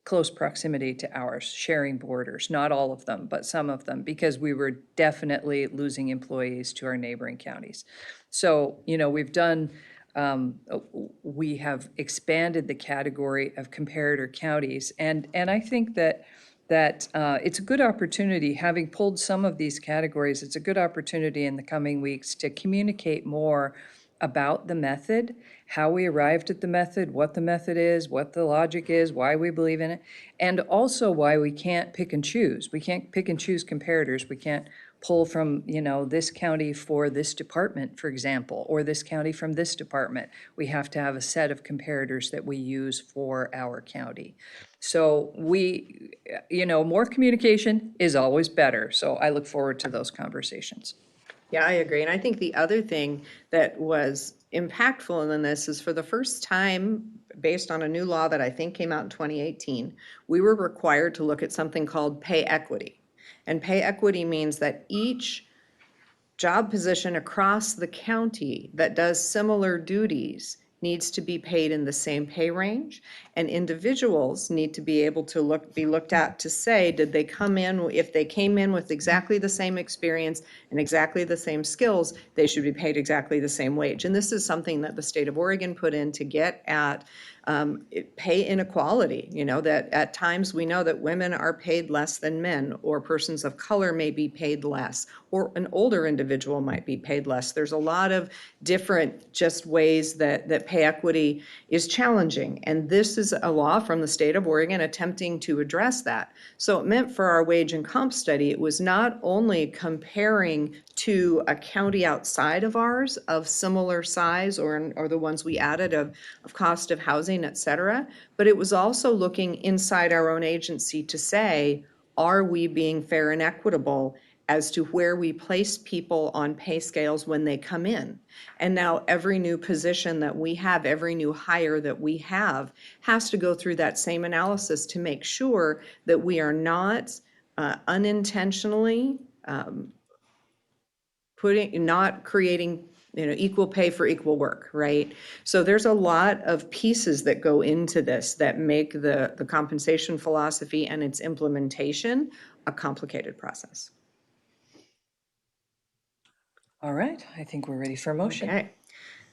S1: close proximity to ours, sharing borders, not all of them, but some of them, because we were definitely losing employees to our neighboring counties. So, we've done, we have expanded the category of comparator counties, and I think that it's a good opportunity, having pulled some of these categories, it's a good opportunity in the coming weeks to communicate more about the method, how we arrived at the method, what the method is, what the logic is, why we believe in it, and also why we can't pick and choose. We can't pick and choose comparators. We can't pull from, this county for this department, for example, or this county from this department. We have to have a set of comparators that we use for our county. So more communication is always better. So I look forward to those conversations.
S4: Yeah, I agree. And I think the other thing that was impactful in this is for the first time, based on a new law that I think came out in 2018, we were required to look at something called pay equity. And pay equity means that each job position across the county that does similar duties needs to be paid in the same pay range, and individuals need to be able to be looked at to say, did they come in, if they came in with exactly the same experience and exactly the same skills, they should be paid exactly the same wage. And this is something that the state of Oregon put in to get at pay inequality, that at times we know that women are paid less than men, or persons of color may be paid less, or an older individual might be paid less. There's a lot of different just ways that pay equity is challenging. And this is a law from the state of Oregon attempting to address that. So it meant for our wage and comp study, it was not only comparing to a county outside of ours of similar size or the ones we added of cost of housing, et cetera, but it was also looking inside our own agency to say, are we being fair and equitable as to where we place people on pay scales when they come in? And now every new position that we have, every new hire that we have has to go through that same analysis to make sure that we are not unintentionally not creating equal pay for equal work, right? So there's a lot of pieces that go into this that make the compensation philosophy and its implementation a complicated process.
S1: All right, I think we're ready for a motion.
S4: Okay.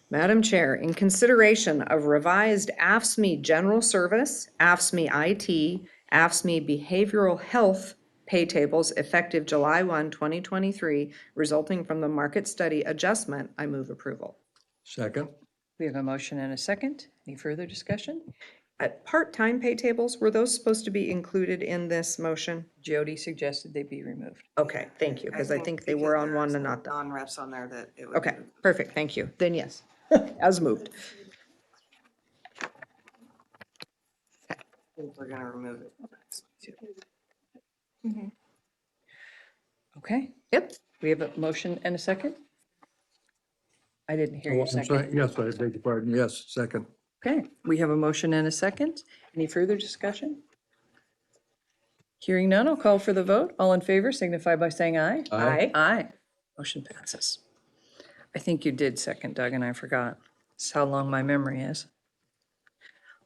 S4: Madam Chair, in consideration of revised AFSCME General Service, AFSCME IT, AFSCME Behavioral Health pay tables effective July 1, 2023, resulting from the market study adjustment, I move approval.
S3: Second.
S1: We have a motion and a second. Any further discussion?
S4: Part-time pay tables, were those supposed to be included in this motion?
S1: Jody suggested they be removed.
S4: Okay, thank you, because I think they were on one and not the.
S2: Non-reps on there that it would.
S4: Okay, perfect, thank you. Then yes, as moved.
S2: We're gonna remove it.
S1: Okay,
S4: Yep.
S1: we have a motion and a second? I didn't hear your
S3: I'm sorry.
S1: second.
S3: Yes, I beg your pardon. Yes, second.
S1: Okay, we have a motion and a second. Any further discussion? Hearing none, I'll call for the vote. All in favor signify by saying aye.
S3: Aye.
S1: Aye. Motion passes. I think you did second, Doug, and I forgot. That's how long my memory is.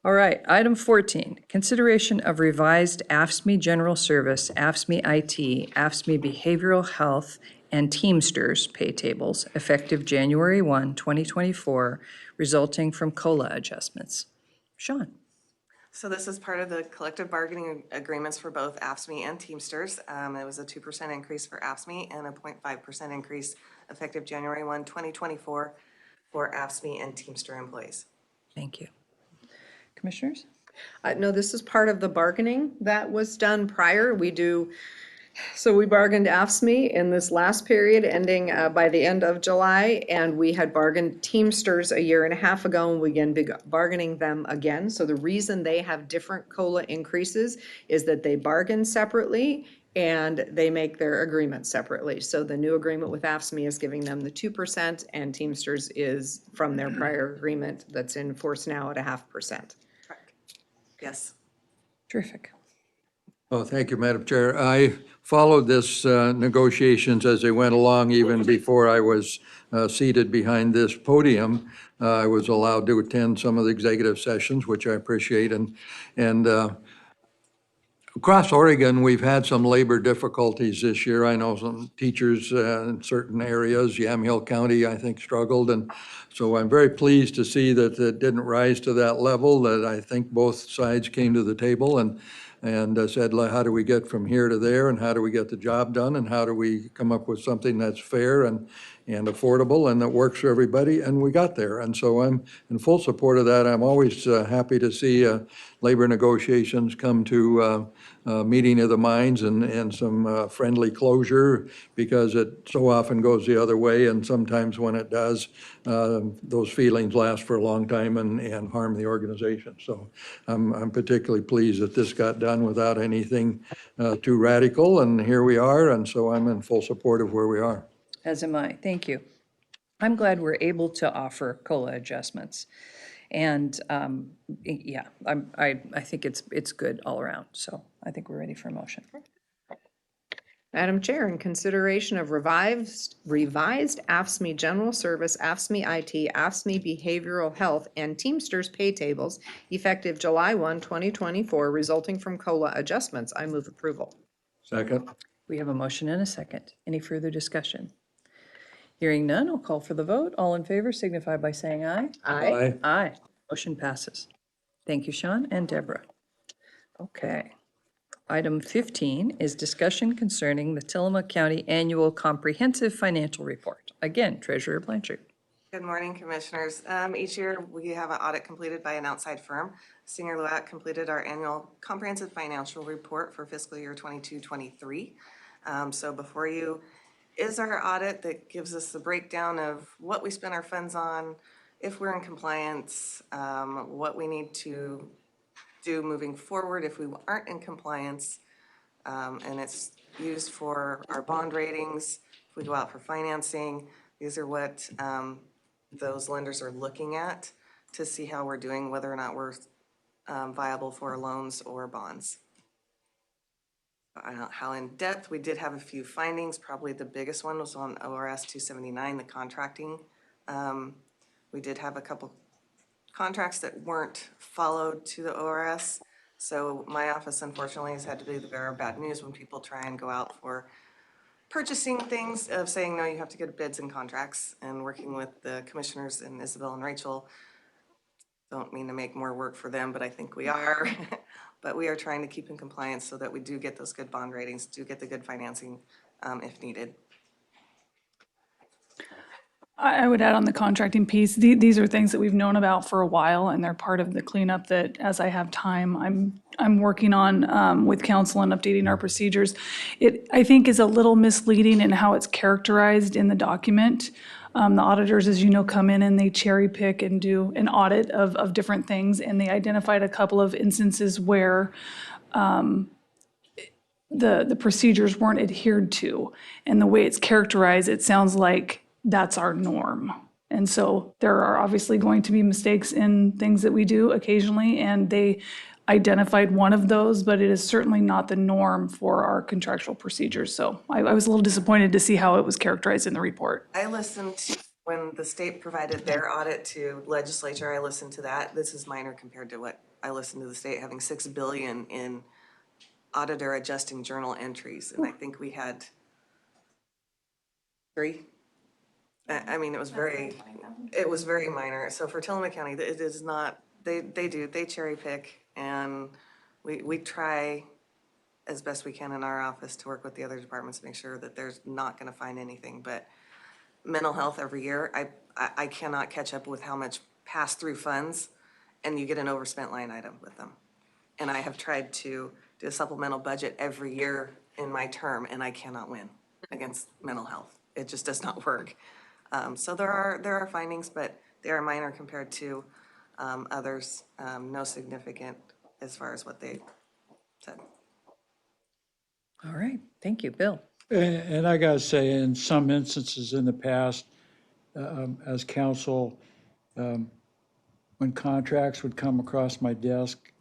S1: All right, item 14, consideration of revised AFSCME General Service, AFSCME IT, AFSCME Behavioral Health, and Teamsters pay tables effective January 1, 2024, resulting from COLA adjustments. Sean?
S2: So this is part of the collective bargaining agreements for both AFSCME and Teamsters. It was a 2% increase for AFSCME and a 0.5% increase effective January 1, 2024 for AFSCME and Teamster employees.
S1: Thank you. Commissioners?
S4: No, this is part of the bargaining that was done prior. So we bargained AFSCME in this last period ending by the end of July, and we had bargained Teamsters a year and a half ago, and we again began bargaining them again. So the reason they have different COLA increases is that they bargain separately and they make their agreement separately. So the new agreement with AFSCME is giving them the 2%, and Teamsters is from their prior agreement that's in force now at 0.5%.
S2: Correct. Yes.
S1: Terrific.
S3: Oh, thank you, Madam Chair. I followed this negotiations as they went along, even before I was seated behind this podium. I was allowed to attend some of the executive sessions, which I appreciate, and across Oregon, we've had some labor difficulties this year. I know some teachers in certain areas, Yamhill County, I think, struggled. And so I'm very pleased to see that it didn't rise to that level, that I think both sides came to the table and said, how do we get from here to there, and how do we get the job done, and how do we come up with something that's fair and affordable and that works for everybody, and we got there. And so I'm in full support of that. I'm always happy to see labor negotiations come to meeting of the minds and some friendly closure, because it so often goes the other way, and sometimes when it does, those feelings last for a long time and harm the organization. So I'm particularly pleased that this got done without anything too radical, and here we are, and so I'm in full support of where we are.
S1: As am I. Thank you. I'm glad we're able to offer COLA adjustments. And yeah, I think it's good all around. So I think we're ready for a motion.
S4: Madam Chair, in consideration of revised AFSCME General Service, AFSCME IT, AFSCME Behavioral Health, and Teamsters pay tables effective July 1, 2024, resulting from COLA adjustments, I move approval.
S3: Second.
S1: We have a motion and a second. Any further discussion? Hearing none, I'll call for the vote. All in favor signify by saying aye.
S4: Aye.
S1: Aye. Motion passes. Thank you, Sean and Deborah. Okay. Item 15 is discussion concerning the Tillamook County Annual Comprehensive Financial Report. Again, Treasurer Blanchard.
S2: Good morning, Commissioners. Each year, we have an audit completed by an outside firm. Singer Luat completed our annual comprehensive financial report for fiscal year 22-23. So before you is our audit that gives us the breakdown of what we spend our funds on, if we're in compliance, what we need to do moving forward if we aren't in compliance, and it's used for our bond ratings, if we go out for financing. These are what those lenders are looking at to see how we're doing, whether or not we're viable for loans or bonds. I don't know how in depth. We did have a few findings. Probably the biggest one was on ORS 279, the contracting. We did have a couple contracts that weren't followed to the ORS. So my office unfortunately has had to be the bearer of bad news when people try and go out for purchasing things, of saying, no, you have to get bids and contracts, and working with the commissioners and Isabel and Rachel. Don't mean to make more work for them, but I think we are. But we are trying to keep in compliance so that we do get those good bond ratings, do get the good financing if needed.
S11: I would add on the contracting piece, these are things that we've known about for a while, and they're part of the cleanup that, as I have time, I'm working on with council and updating our procedures. It, I think, is a little misleading in how it's characterized in the document. The auditors, as you know, come in and they cherry pick and do an audit of different things, and they identified a couple of instances where the procedures weren't adhered to. And the way it's characterized, it sounds like that's our norm. And so there are obviously going to be mistakes in things that we do occasionally, and they identified one of those, but it is certainly not the norm for our contractual procedures. So I was a little disappointed to see how it was characterized in the report.
S2: I listened to when the state provided their audit to legislature. I listened to that. This is minor compared to what I listened to the state having $6 billion in auditor adjusting journal entries, and I think we had 3. I mean, it was very minor. So for Tillamook County, it is not, they cherry pick, and we try as best we can in our office to work with the other departments to make sure that there's not gonna find anything. But mental health every year, I cannot catch up with how much pass through funds, and you get an overspent line item with them. And I have tried to do a supplemental budget every year in my term, and I cannot win against mental health. It just does not work. So there are findings, but they are minor compared to others. No significant as far as what they said.
S1: All right, thank you. Bill?
S12: And I gotta say, in some instances in the past, as counsel, when contracts would come across my desk,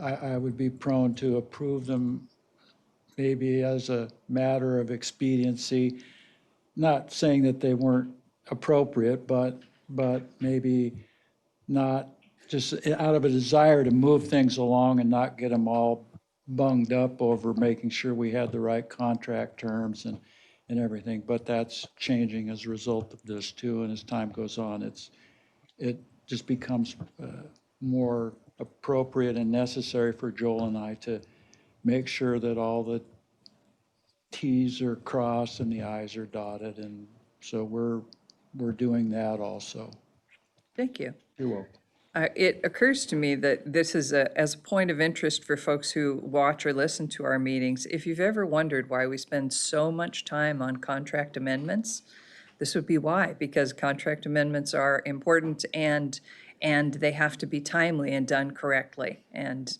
S12: I would be prone to approve them maybe as a matter of expediency. Not saying that they weren't appropriate, but maybe not, just out of a desire to move things along and not get them all bunged up over making sure we had the right contract terms and everything, but that's changing as a result of this too, and as time goes on, it just becomes more appropriate and necessary for Joel and I to make sure that all the Ts are crossed and the Is are dotted, and so we're doing that also.
S1: Thank you.
S12: You're welcome.
S1: It occurs to me that this is as a point of interest for folks who watch or listen to our meetings. If you've ever wondered why we spend so much time on contract amendments, this would be why, because contract amendments are important and they have to be timely and done correctly. And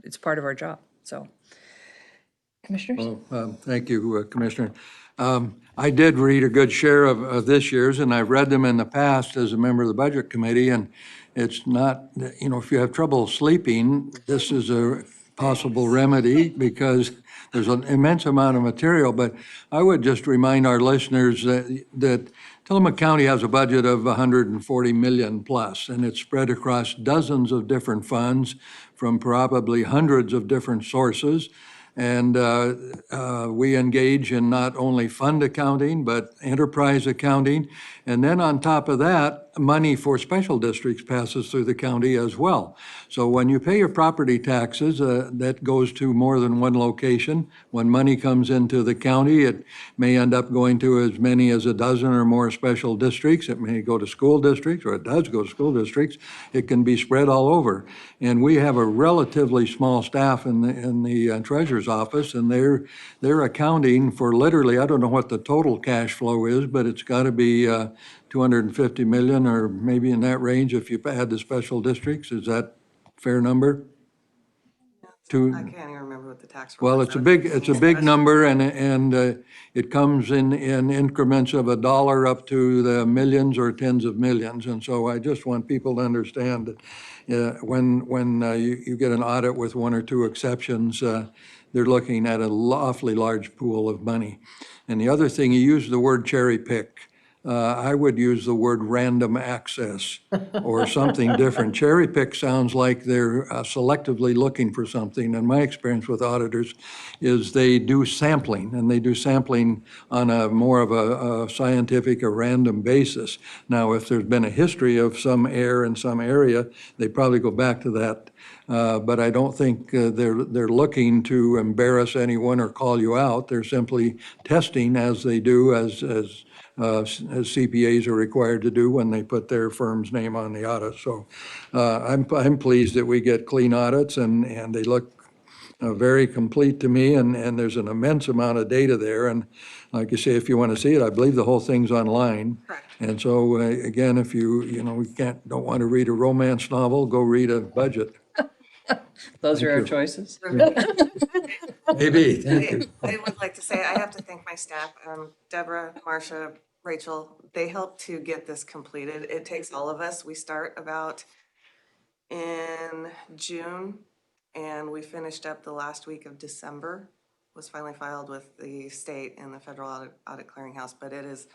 S1: it's part of our job, so. Commissioners?
S3: Well, thank you, Commissioner. I did read a good share of this year's, and I've read them in the past as a member of the Budget Committee, and it's not, if you have trouble sleeping, this is a possible remedy because there's an immense amount of material. But I would just remind our listeners that Tillamook County has a budget of 140 million plus, and it's spread across dozens of different funds from probably hundreds of different sources. And we engage in not only fund accounting, but enterprise accounting. And then on top of that, money for special districts passes through the county as well. So when you pay your property taxes, that goes to more than one location. When money comes into the county, it may end up going to as many as a dozen or more special districts. It may go to school districts, or it does go to school districts. It can be spread all over. And we have a relatively small staff in the treasurer's office, and they're accounting for literally, I don't know what the total cash flow is, but it's got to be 250 million or maybe in that range if you add the special districts. Is that a fair number?
S2: I can't even remember what the tax.
S3: Well, it's a big number, and it comes in increments of $1 up to the millions or tens of millions. And so I just want people to understand that when you get an audit with one or two exceptions, they're looking at an awfully large pool of money. And the other thing, you use the word cherry pick. I would use the word random access or something different. Cherry pick sounds like they're selectively looking for something. And my experience with auditors is they do sampling, and they do sampling on a more of a scientific or random basis. Now, if there's been a history of some error in some area, they probably go back to that. But I don't think they're looking to embarrass anyone or call you out. They're simply testing as they do as CPAs are required to do when they put their firm's name on the audit. So I'm pleased that we get clean audits, and they look very complete to me, and there's an immense amount of data there. And like you say, if you want to see it, I believe the whole thing's online.
S2: Correct.
S3: And so again, if you don't want to read a romance novel, go read a budget.
S1: Those are our choices?
S3: Maybe, thank you.
S2: I would like to say, I have to thank my staff, Deborah, Marcia, Rachel. They helped to get this completed. It takes all of us. We start about in June, and we finished up the last week of December. Was finally filed with the state and the Federal Audit Clearinghouse, but it is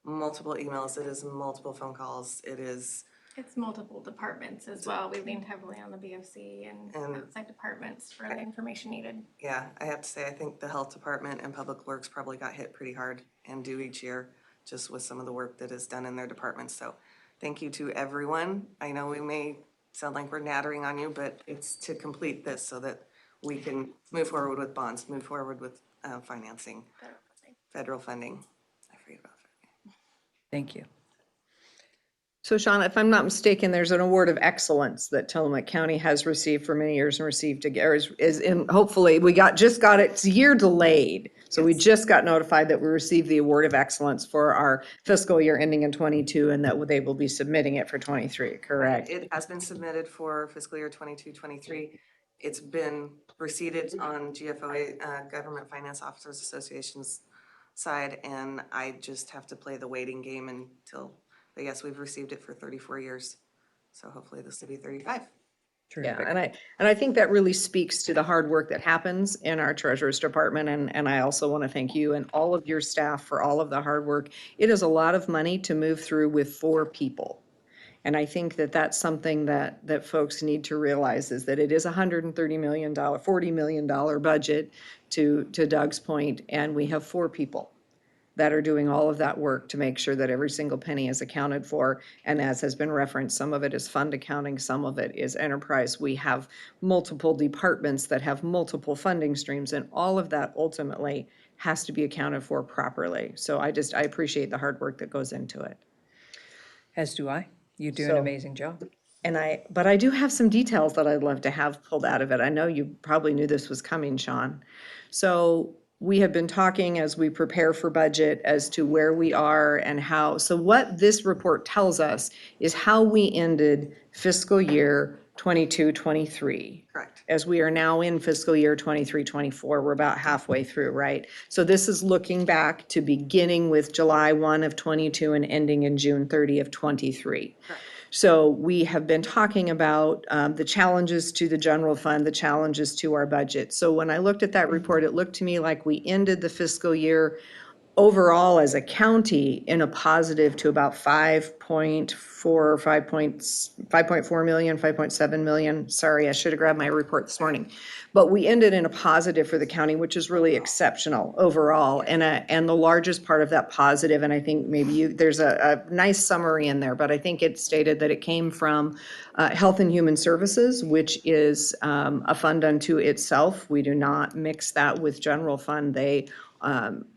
S2: multiple emails, it is multiple phone calls, it is.
S13: It's multiple departments as well. We leaned heavily on the BFC and outside departments for the information needed.
S2: Yeah, I have to say, I think the health department and public works probably got hit pretty hard and do each year, just with some of the work that is done in their departments. So thank you to everyone. I know we may sound like we're nattering on you, but it's to complete this so that we can move forward with bonds, move forward with financing, federal funding. I forget about that.
S1: Thank you.
S4: So Shauna, if I'm not mistaken, there's an award of excellence that Tillamook County has received for many years and received again, or is in, hopefully, just got it, it's a year delayed. So we just got notified that we received the award of excellence for our fiscal year ending in 22, and that they will be submitting it for 23, correct?
S2: It has been submitted for fiscal year 22-23. It's been receipted on GFOA, Government Finance Officers Association's side, and I just have to play the waiting game until. But yes, we've received it for 34 years, so hopefully this will be 35.
S4: Yeah, and I think that really speaks to the hard work that happens in our treasurer's department, and I also want to thank you and all of your staff for all of the hard work. It is a lot of money to move through with 4 people. And I think that that's something that folks need to realize, is that it is a $130 million, $40 million budget, to Doug's point, and we have 4 people that are doing all of that work to make sure that every single penny is accounted for. And as has been referenced, some of it is fund accounting, some of it is enterprise. We have multiple departments that have multiple funding streams, and all of that ultimately has to be accounted for properly. So I appreciate the hard work that goes into it.
S1: As do I. You do an
S4: So-
S1: amazing job.
S4: But I do have some details that I'd love to have pulled out of it. I know you probably knew this was coming, Sean. So we have been talking as we prepare for budget as to where we are and how. So what this report tells us is how we ended fiscal year 22-23.
S2: Correct.
S4: As we are now in fiscal year 23-24, we're about halfway through, right? So this is looking back to beginning with July 1 of 22 and ending in June 30 of 23.
S2: Correct.
S4: So we have been talking about the challenges to the general fund, the challenges to our budget. So when I looked at that report, it looked to me like we ended the fiscal year overall as a county in a positive to about 5.4 million, 5.7 million. Sorry, I should have grabbed my report this morning. But we ended in a positive for the county, which is really exceptional overall. And the largest part of that positive, and I think maybe there's a nice summary in there, but I think it stated that it came from Health and Human Services, which is a fund unto itself. We do not mix that with general fund. They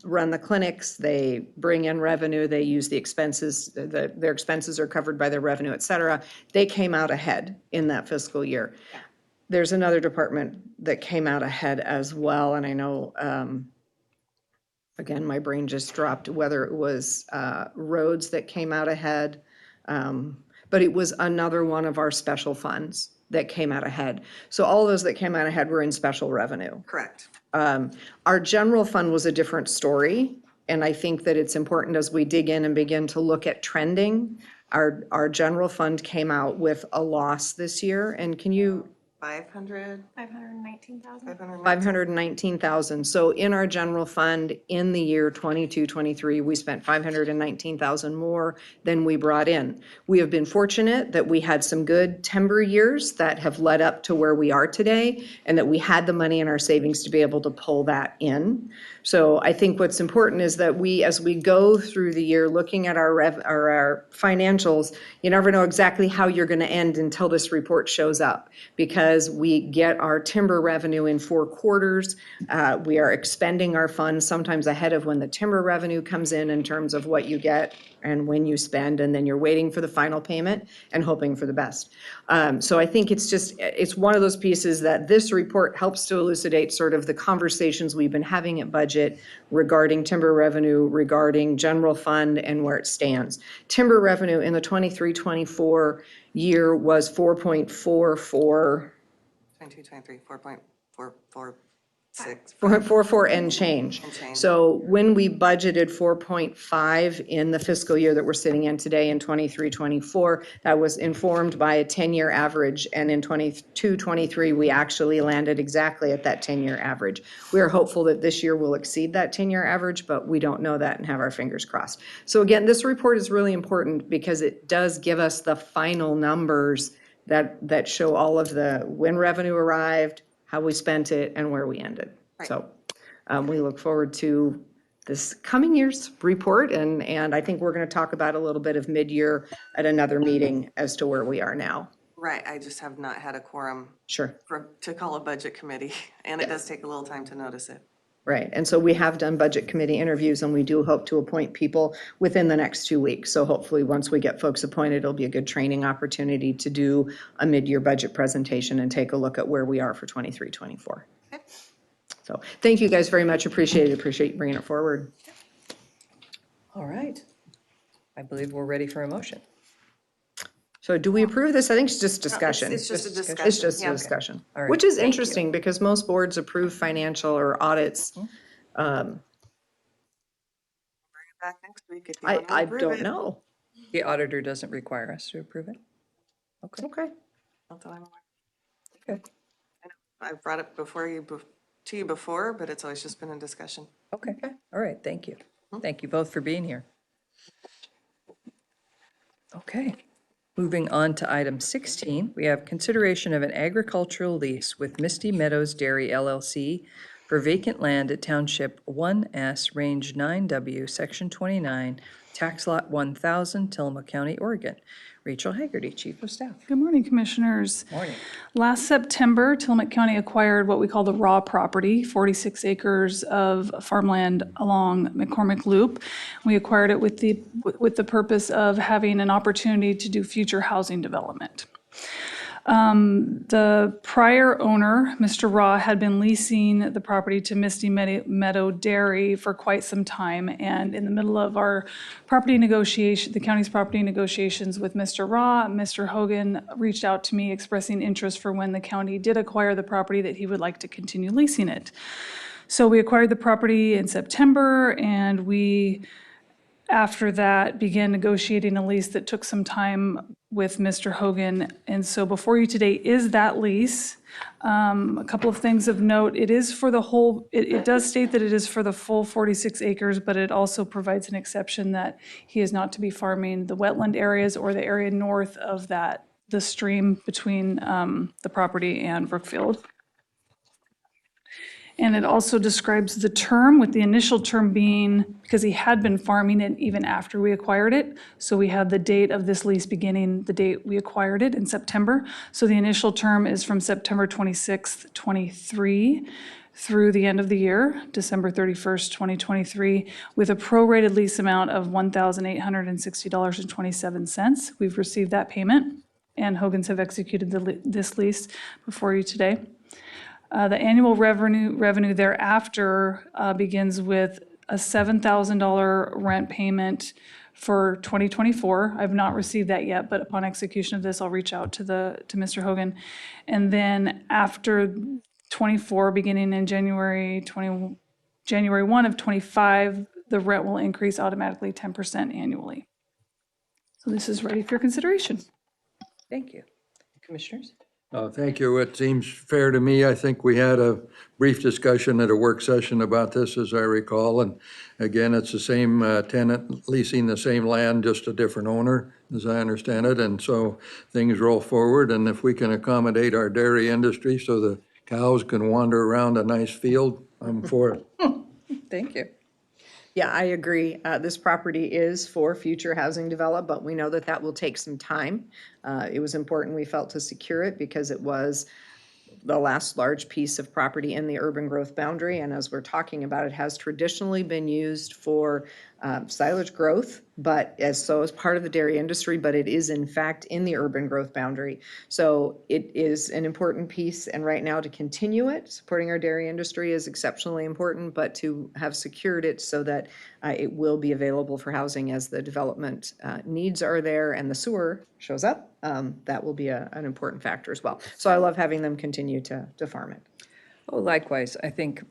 S4: run the clinics, they bring in revenue, they use the expenses, their expenses are covered by their revenue, et cetera. They came out ahead in that fiscal year. There's another department that came out ahead as well, and I know, again, my brain just dropped, whether it was roads that came out ahead, but it was another one of our special funds that came out ahead. So all those that came out ahead were in special revenue.
S2: Correct.
S4: Our general fund was a different story, and I think that it's important as we dig in and begin to look at trending. Our general fund came out with a loss this year, and can you,
S2: 500,
S13: 519,000.
S4: 519,000. So in our general fund, in the year 22-23, we spent 519,000 more than we brought in. We have been fortunate that we had some good timber years that have led up to where we are today, and that we had the money in our savings to be able to pull that in. So I think what's important is that we, as we go through the year, looking at our financials, you never know exactly how you're going to end until this report shows up, because we get our timber revenue in 4 quarters. We are expending our funds sometimes ahead of when the timber revenue comes in terms of what you get and when you spend, and then you're waiting for the final payment and hoping for the best. So I think it's one of those pieces that this report helps to elucidate sort of the conversations we've been having at budget regarding timber revenue, regarding general fund, and where it stands. Timber revenue in the 23-24 year was 4.44.
S2: 22, 23, 4.446.
S4: 4.44 and change.
S2: And change.
S4: So when we budgeted 4.5 in the fiscal year that we're sitting in today in 23-24, that was informed by a 10-year average. And in 22-23, we actually landed exactly at that 10-year average. We are hopeful that this year we'll exceed that 10-year average, but we don't know that and have our fingers crossed. So again, this report is really important because it does give us the final numbers that show all of the when revenue arrived, how we spent it, and where we ended.
S2: Right.
S4: So we look forward to this coming year's report, and I think we're going to talk about a little bit of mid-year at another meeting as to where we are now.
S2: Right, I just have not had a quorum
S4: Sure.
S2: to call a budget committee, and it does take a little time to notice it.
S4: Right, and so we have done budget committee interviews, and we do hope to appoint people within the next 2 weeks. So hopefully, once we get folks appointed, it'll be a good training opportunity to do a mid-year budget presentation and take a look at where we are for 23-24.
S2: Okay.
S4: So thank you guys very much, appreciate it, appreciate you bringing it forward.
S1: All right. I believe we're ready for a motion.
S4: So do we approve this? I think it's just discussion.
S2: It's just a discussion.
S4: It's just a
S2: Yeah.
S4: discussion,
S1: All right.
S4: which is interesting because most boards approve financial or audits.
S2: Bring it back next week if you want to
S4: I
S2: approve
S4: don't
S2: it.
S4: know.
S1: The auditor doesn't require us to approve it? Okay.
S4: Okay.
S2: Not that I'm aware.
S1: Okay.
S2: I've brought it to you before, but it's always just been a discussion.
S1: Okay. All right. Thank you. Thank you both for being here. Okay. Moving on to item 16, we have consideration of an agricultural lease with Misty Meadows Dairy LLC for vacant land at Township 1S, Range 9W, Section 29, Tax Lot 1000, Tillamook County, Oregon. Rachel Haggerty, Chief of Staff.
S11: Good morning, Commissioners.
S1: Morning.
S11: Last September, Tillamook County acquired what we call the raw property, 46 acres of farmland along McCormick Loop. We acquired it with the purpose of having an opportunity to do future housing development. The prior owner, Mr. Raw, had been leasing the property to Misty Meadow Dairy for quite some time. And in the middle of our property negotiation, the county's property negotiations with Mr. Raw, Mr. Hogan reached out to me expressing interest for when the county did acquire the property that he would like to continue leasing it. So we acquired the property in September, and we, after that, began negotiating a lease that took some time with Mr. Hogan. And so before you today is that lease. A couple of things of note, it is for the whole, it does state that it is for the full 46 acres, but it also provides an exception that he is not to be farming the wetland areas or the area north of that, the stream between the property and Brookfield. And it also describes the term, with the initial term being, because he had been farming it even after we acquired it. So we have the date of this lease beginning, the date we acquired it in September. So the initial term is from September 26th, 23 through the end of the year, December 31st, 2023, with a prorated lease amount of $1,860.27. We've received that payment, and Hogan's have executed this lease before you today. The annual revenue thereafter begins with a $7,000 rent payment for 2024. I've not received that yet, but upon execution of this, I'll reach out to Mr. Hogan. And then after 24, beginning in January 1 of 25, the rent will increase automatically 10% annually. So this is ready for consideration.
S1: Thank you. Commissioners?
S3: Thank you. It seems fair to me. I think we had a brief discussion at a work session about this, as I recall. And again, it's the same tenant leasing the same land, just a different owner, as I understand it. And so things roll forward. And if we can accommodate our dairy industry so the cows can wander around a nice field, I'm for it.
S1: Thank you.
S4: Yeah, I agree. This property is for future housing development, but we know that that will take some time. It was important, we felt, to secure it because it was the last large piece of property in the urban growth boundary. And as we're talking about, it has traditionally been used for silage growth, but as part of the dairy industry, but it is in fact in the urban growth boundary. So it is an important piece, and right now to continue it, supporting our dairy industry is exceptionally important, but to have secured it so that it will be available for housing as the development needs are there and the sewer shows up, that will be an important factor as well. So I love having them continue to farm it.
S1: Oh, likewise, I think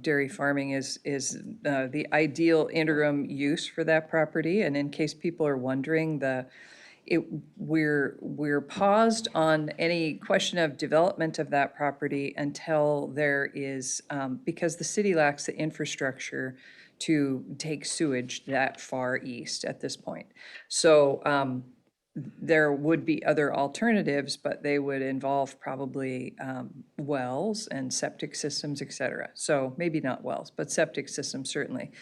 S1: dairy farming is the ideal interim use for that property. And in case people are wondering, we're paused on any question of development of that property until there is, because the city lacks the infrastructure to take sewage that far east at this point. So there would be other alternatives, but they would involve probably wells and septic systems, et cetera. So maybe not wells, but septic systems certainly.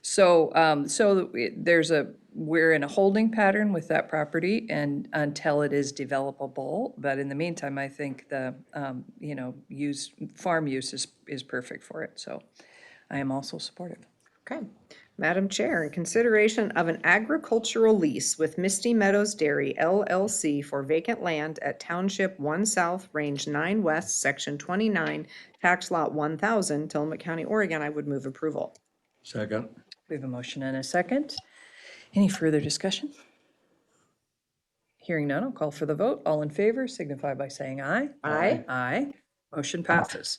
S1: So we're in a holding pattern with that property and until it is developable. But in the meantime, I think the farm use is perfect for it. So I am also supportive.
S4: Okay. Madam Chair, in consideration of an agricultural lease with Misty Meadows Dairy LLC for vacant land at Township 1 South, Range 9 West, Section 29, Tax Lot 1000, Tillamook County, Oregon, I would move approval.
S3: Second.
S1: We have a motion and a second. Any further discussion? Hearing none, I'll call for the vote. All in favor signify by saying aye.
S4: Aye.
S1: Aye. Motion passes.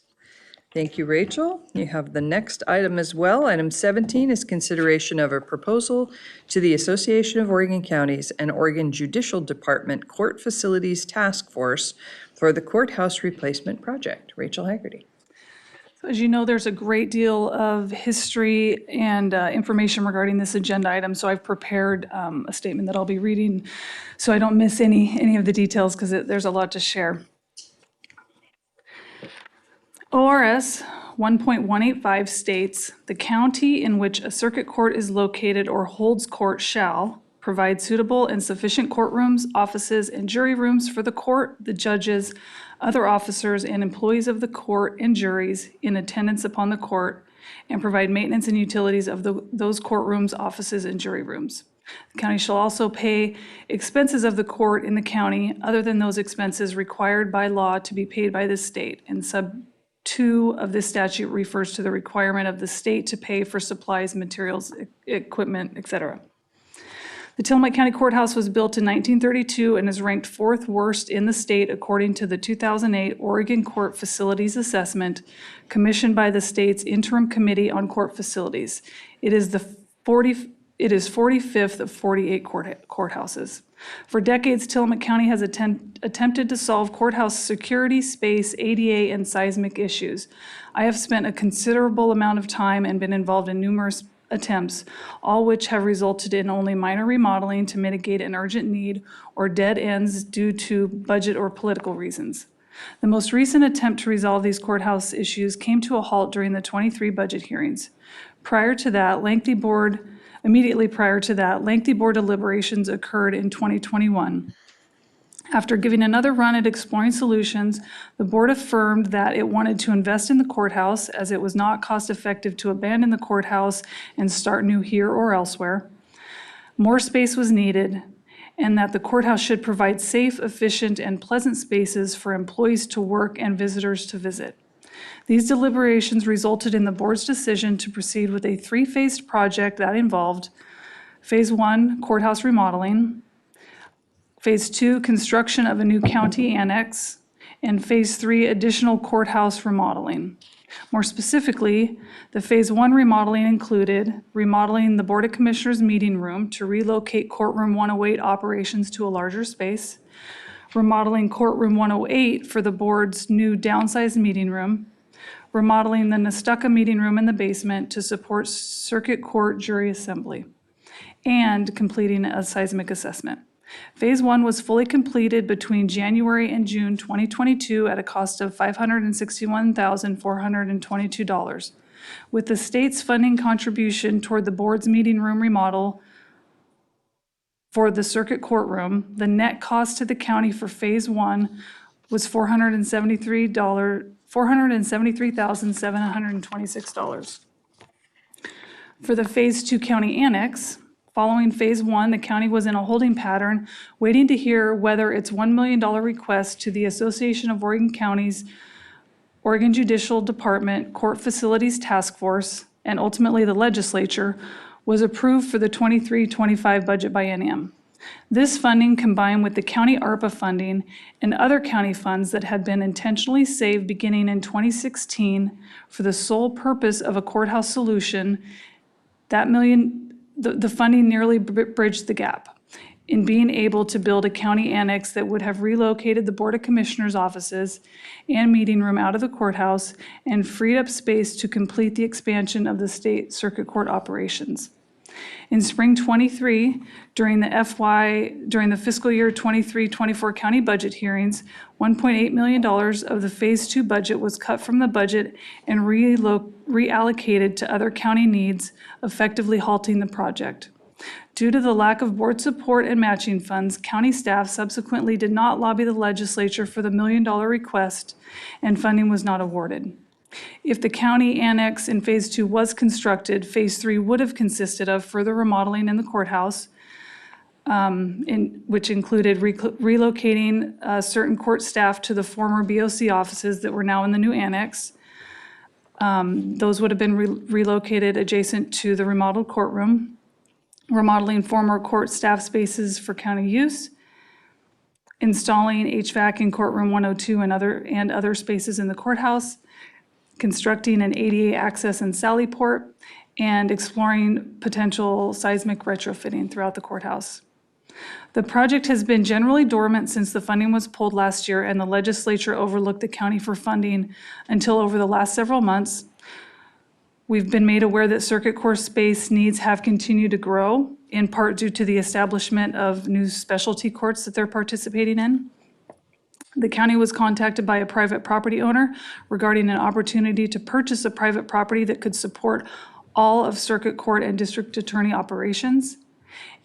S1: Thank you, Rachel. You have the next item as well. Item 17 is consideration of a proposal to the Association of Oregon Counties and Oregon Judicial Department Court Facilities Task Force for the Courthouse Replacement Project. Rachel Haggerty.
S11: As you know, there's a great deal of history and information regarding this agenda item, so I've prepared a statement that I'll be reading so I don't miss any of the details because there's a lot to share. ORS 1.185 states, "The county in which a circuit court is located or holds court shall provide suitable and sufficient courtrooms, offices, and jury rooms for the court, the judges, other officers, and employees of the court and juries in attendance upon the court, and provide maintenance and utilities of those courtrooms, offices, and jury rooms. The county shall also pay expenses of the court in the county other than those expenses required by law to be paid by the state." And sub 2 of this statute refers to the requirement of the state to pay for supplies, materials, equipment, etc. The Tillamook County Courthouse was built in 1932 and is ranked 4th worst in the state according to the 2008 Oregon Court Facilities Assessment commissioned by the state's Interim Committee on Court Facilities. It is 45th of 48 courthouses. For decades, Tillamook County has attempted to solve courthouse security, space, ADA, and seismic issues. I have spent a considerable amount of time and been involved in numerous attempts, all which have resulted in only minor remodeling to mitigate an urgent need or dead ends due to budget or political reasons. The most recent attempt to resolve these courthouse issues came to a halt during the 23 budget hearings. Immediately prior to that, lengthy board deliberations occurred in 2021. After giving another run at exploring solutions, the board affirmed that it wanted to invest in the courthouse as it was not cost-effective to abandon the courthouse and start new here or elsewhere. More space was needed, and that the courthouse should provide safe, efficient, and pleasant spaces for employees to work and visitors to visit. These deliberations resulted in the board's decision to proceed with a 3-phased project that involved Phase 1, courthouse remodeling, Phase 2, construction of a new county annex, and Phase 3, additional courthouse remodeling. More specifically, the Phase 1 remodeling included remodeling the Board of Commissioners meeting room to relocate courtroom 108 operations to a larger space, remodeling courtroom 108 for the board's new downsized meeting room, remodeling the Nestucca meeting room in the basement to support circuit court jury assembly, and completing a seismic assessment. Phase 1 was fully completed between January and June 2022 at a cost of $561,422. With the state's funding contribution toward the board's meeting room remodel for the circuit courtroom, the net cost to the county for Phase 1 was $473,726. For the Phase 2 county annex, following Phase 1, the county was in a holding pattern, waiting to hear whether its $1 million request to the Association of Oregon Counties, Oregon Judicial Department, Court Facilities Task Force, and ultimately the legislature, was approved for the 23-25 budget biennium. This funding, combined with the county ARPA funding and other county funds that had been intentionally saved beginning in 2016 for the sole purpose of a courthouse solution, the funding nearly bridged the gap in being able to build a county annex that would have relocated the Board of Commissioners offices and meeting room out of the courthouse and freed up space to complete the expansion of the state circuit court operations. In spring 23, during the fiscal year 23-24 county budget hearings, $1.8 million of the Phase 2 budget was cut from the budget and reallocated to other county needs, effectively halting the project. Due to the lack of board support and matching funds, county staff subsequently did not lobby the legislature for the $1 million request, and funding was not awarded. If the county annex in Phase 2 was constructed, Phase 3 would have consisted of further remodeling in the courthouse, which included relocating certain court staff to the former BOC offices that were now in the new annex. Those would have been relocated adjacent to the remodeled courtroom, remodeling former court staff spaces for county use, installing HVAC in courtroom 102 and other spaces in the courthouse, constructing an ADA access and sally port, and exploring potential seismic retrofitting throughout the courthouse. The project has been generally dormant since the funding was pulled last year and the legislature overlooked the county for funding until over the last several months. We've been made aware that circuit court space needs have continued to grow, in part due to the establishment of new specialty courts that they're participating in. The county was contacted by a private property owner regarding an opportunity to purchase a private property that could support all of circuit court and district attorney operations.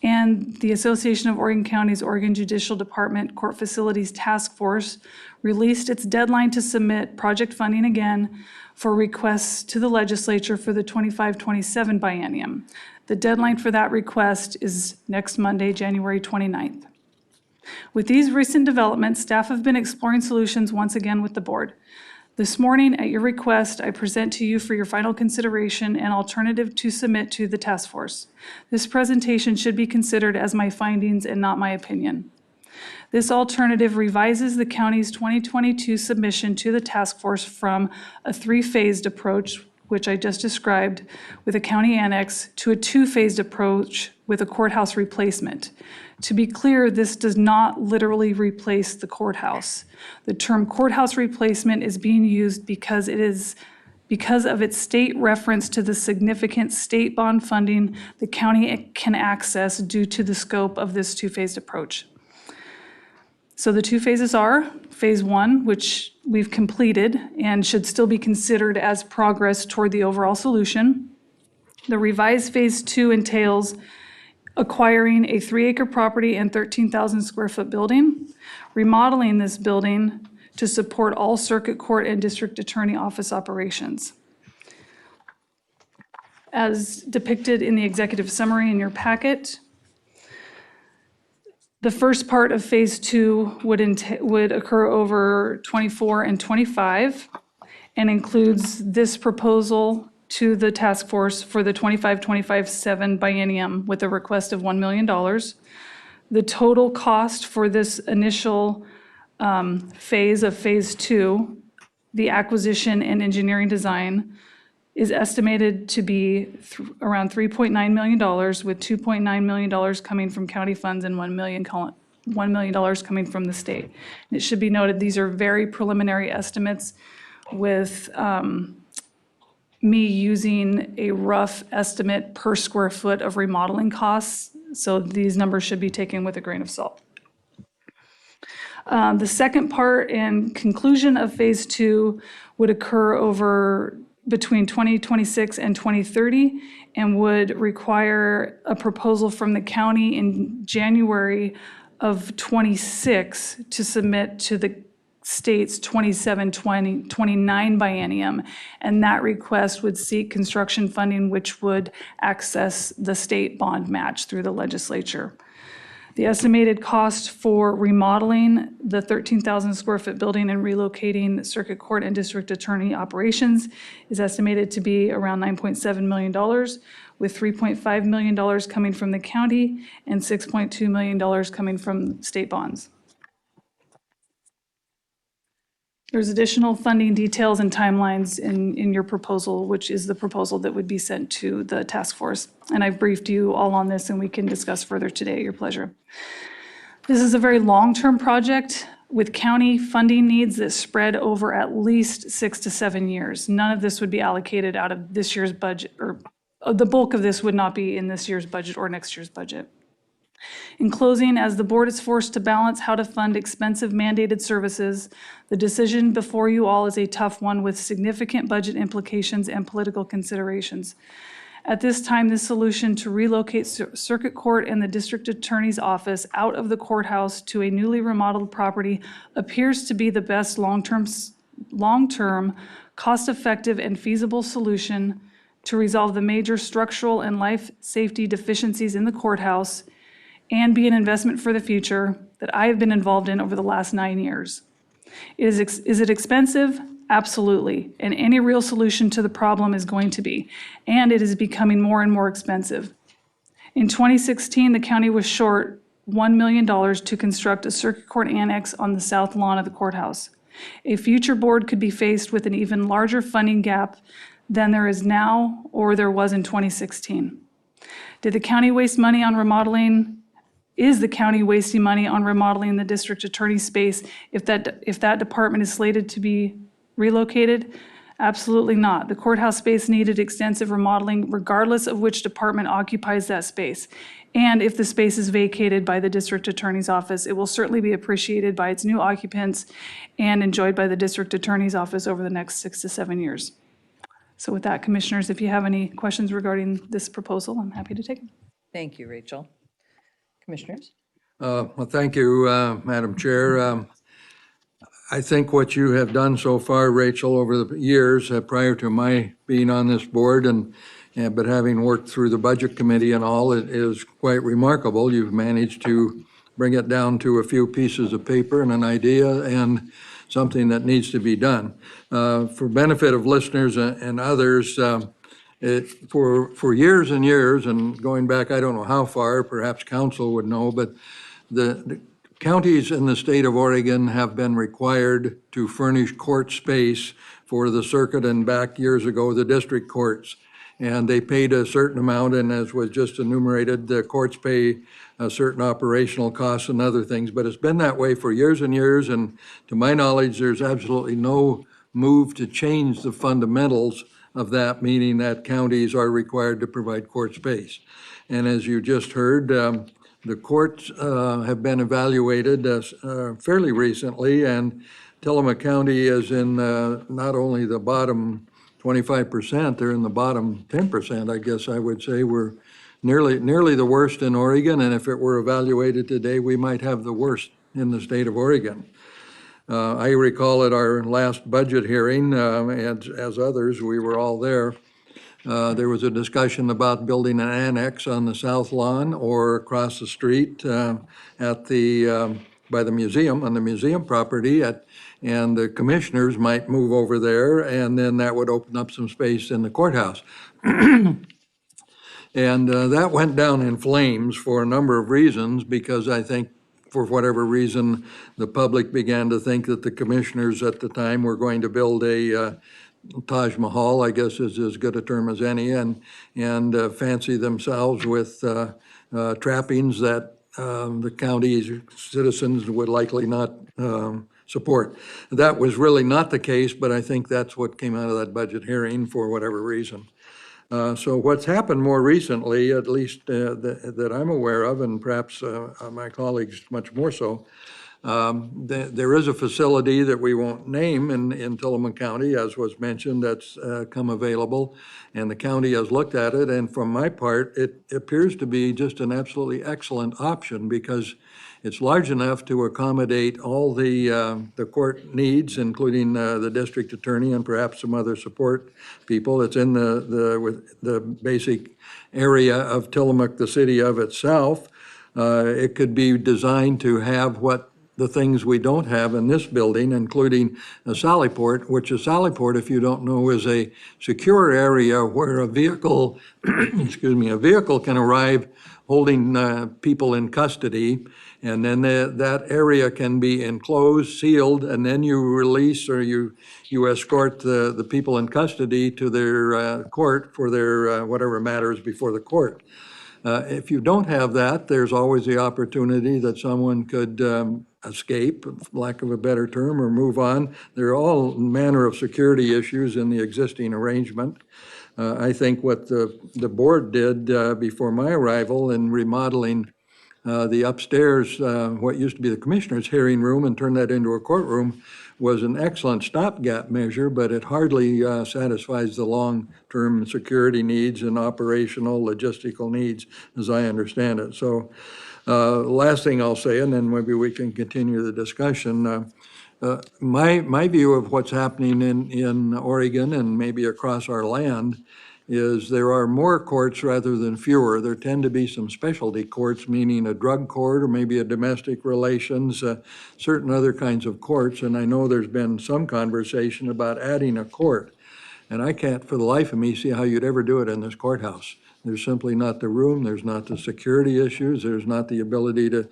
S11: And the Association of Oregon Counties Oregon Judicial Department Court Facilities Task Force released its deadline to submit project funding again for requests to the legislature for the 25-27 biennium. The deadline for that request is next Monday, January 29th. With these recent developments, staff have been exploring solutions once again with the board. This morning, at your request, I present to you for your final consideration an alternative to submit to the task force. This presentation should be considered as my findings and not my opinion. This alternative revises the county's 2022 submission to the task force from a three-phased approach, which I just described, with a county annex, to a two-phased approach with a courthouse replacement. To be clear, this does not literally replace the courthouse. The term courthouse replacement is being used because of its state reference to the significant state bond funding the county can access due to the scope of this two-phased approach. So the two phases are phase one, which we've completed and should still be considered as progress toward the overall solution. The revised phase two entails acquiring a 3-acre property and 13,000 square foot building, remodeling this building to support all circuit court and district attorney office operations. As depicted in the executive summary in your packet, the first part of phase two would occur over 24 and 25 and includes this proposal to the task force for the 25-27 biennium with a request of $1 million. The total cost for this initial phase of phase two, the acquisition and engineering design, is estimated to be around $3.9 million, with $2.9 million coming from county funds and $1 million coming from the state. And it should be noted, these are very preliminary estimates with me using a rough estimate per square foot of remodeling costs. So these numbers should be taken with a grain of salt. The second part and conclusion of phase two would occur over between 2026 and 2030 and would require a proposal from the county in January of 26 to submit to the state's 27-29 biennium, and that request would seek construction funding which would access the state bond match through the legislature. The estimated cost for remodeling the 13,000 square foot building and relocating circuit court and district attorney operations is estimated to be around $9.7 million, with $3.5 million coming from the county and $6.2 million coming from state bonds. There's additional funding details and timelines in your proposal, which is the proposal that would be sent to the task force. And I've briefed you all on this and we can discuss further today at your pleasure. This is a very long-term project with county funding needs that spread over at least 6 to 7 years. None of this would be allocated out of this year's budget, or the bulk of this would not be in this year's budget or next year's budget. In closing, as the board is forced to balance how to fund expensive mandated services, the decision before you all is a tough one with significant budget implications and political considerations. At this time, the solution to relocate circuit court and the district attorney's office out of the courthouse to a newly remodeled property appears to be the best long-term, cost-effective, and feasible solution to resolve the major structural and life safety deficiencies in the courthouse and be an investment for the future that I have been involved in over the last 9 years. Is it expensive? Absolutely. And any real solution to the problem is going to be. And it is becoming more and more expensive. In 2016, the county was short $1 million to construct a circuit court annex on the south lawn of the courthouse. A future board could be faced with an even larger funding gap than there is now or there was in 2016. Did the county waste money on remodeling Is the county wasting money on remodeling the district attorney space if that department is slated to be relocated? Absolutely not. The courthouse space needed extensive remodeling regardless of which department occupies that space. And if the space is vacated by the district attorney's office, it will certainly be appreciated by its new occupants and enjoyed by the district attorney's office over the next 6 to 7 years. So with that, commissioners, if you have any questions regarding this proposal, I'm happy to take them.
S1: Thank you, Rachel. Commissioners?
S3: Well, thank you, Madam Chair. I think what you have done so far, Rachel, over the years, prior to my being on this board but having worked through the Budget Committee and all, it is quite remarkable. You've managed to bring it down to a few pieces of paper and an idea and something that needs to be done. For benefit of listeners and others, for years and years, and going back, I don't know how far, perhaps council would know, but the counties in the state of Oregon have been required to furnish court space for the circuit and back years ago, the district courts. And they paid a certain amount, and as was just enumerated, the courts pay certain operational costs and other things. But it's been that way for years and years, and to my knowledge, there's absolutely no move to change the fundamentals of that, meaning that counties are required to provide court space. And as you just heard, the courts have been evaluated fairly recently, and Tillamook County is in not only the bottom 25%, they're in the bottom 10%, I guess I would say. We're nearly the worst in Oregon, and if it were evaluated today, we might have the worst in the state of Oregon. I recall at our last budget hearing, as others, we were all there, there was a discussion about building an annex on the south lawn or across the street at the by the museum, on the museum property, and the commissioners might move over there, and then that would open up some space in the courthouse. And that went down in flames for a number of reasons, because I think for whatever reason, the public began to think that the commissioners at the time were going to build a Taj Mahal, I guess is as good a term as any, and fancy themselves with trappings that the county's citizens would likely not support. That was really not the case, but I think that's what came out of that budget hearing for whatever reason. So what's happened more recently, at least that I'm aware of, and perhaps my colleagues much more so, there is a facility that we won't name in Tillamook County, as was mentioned, that's come available, and the county has looked at it, and from my part, it appears to be just an absolutely excellent option, because it's large enough to accommodate all the court needs, including the district attorney and perhaps some other support people. It's in the basic area of Tillamook, the city of itself. It could be designed to have the things we don't have in this building, including a Sallyport, which a Sallyport, if you don't know, is a secure area where a vehicle, a vehicle can arrive holding people in custody, and then that area can be enclosed, sealed, and then you release or you escort the people in custody to their court for their whatever matters before the court. If you don't have that, there's always the opportunity that someone could escape, for lack of a better term, or move on. There are all manner of security issues in the existing arrangement. I think what the board did before my arrival in remodeling the upstairs, what used to be the commissioner's hearing room, and turned that into a courtroom, was an excellent stopgap measure, but it hardly satisfies the long-term security needs and operational logistical needs, as I understand it. So last thing I'll say, and then maybe we can continue the discussion. My view of what's happening in Oregon and maybe across our land is there are more courts rather than fewer. There tend to be some specialty courts, meaning a drug court or maybe a domestic relations, certain other kinds of courts. And I know there's been some conversation about adding a court. And I can't for the life of me see how you'd ever do it in this courthouse. There's simply not the room, there's not the security issues, there's not the ability to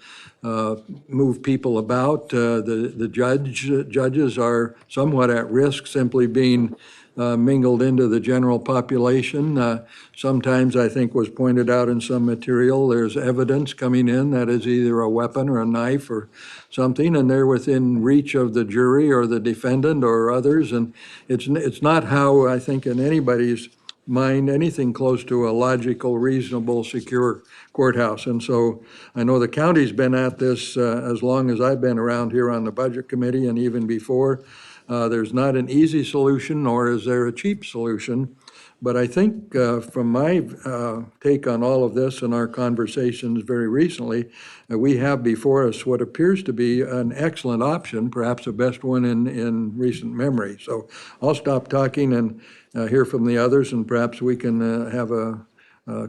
S3: move people about. The judges are somewhat at risk simply being mingled into the general population. Sometimes, I think was pointed out in some material, there's evidence coming in that is either a weapon or a knife or something, and they're within reach of the jury or the defendant or others. And it's not how, I think, in anybody's mind, anything close to a logical, reasonable, secure courthouse. And so I know the county's been at this as long as I've been around here on the Budget Committee and even before. There's not an easy solution, nor is there a cheap solution. But I think from my take on all of this and our conversations very recently, we have before us what appears to be an excellent option, perhaps the best one in recent memory. So I'll stop talking and hear from the others, and perhaps we can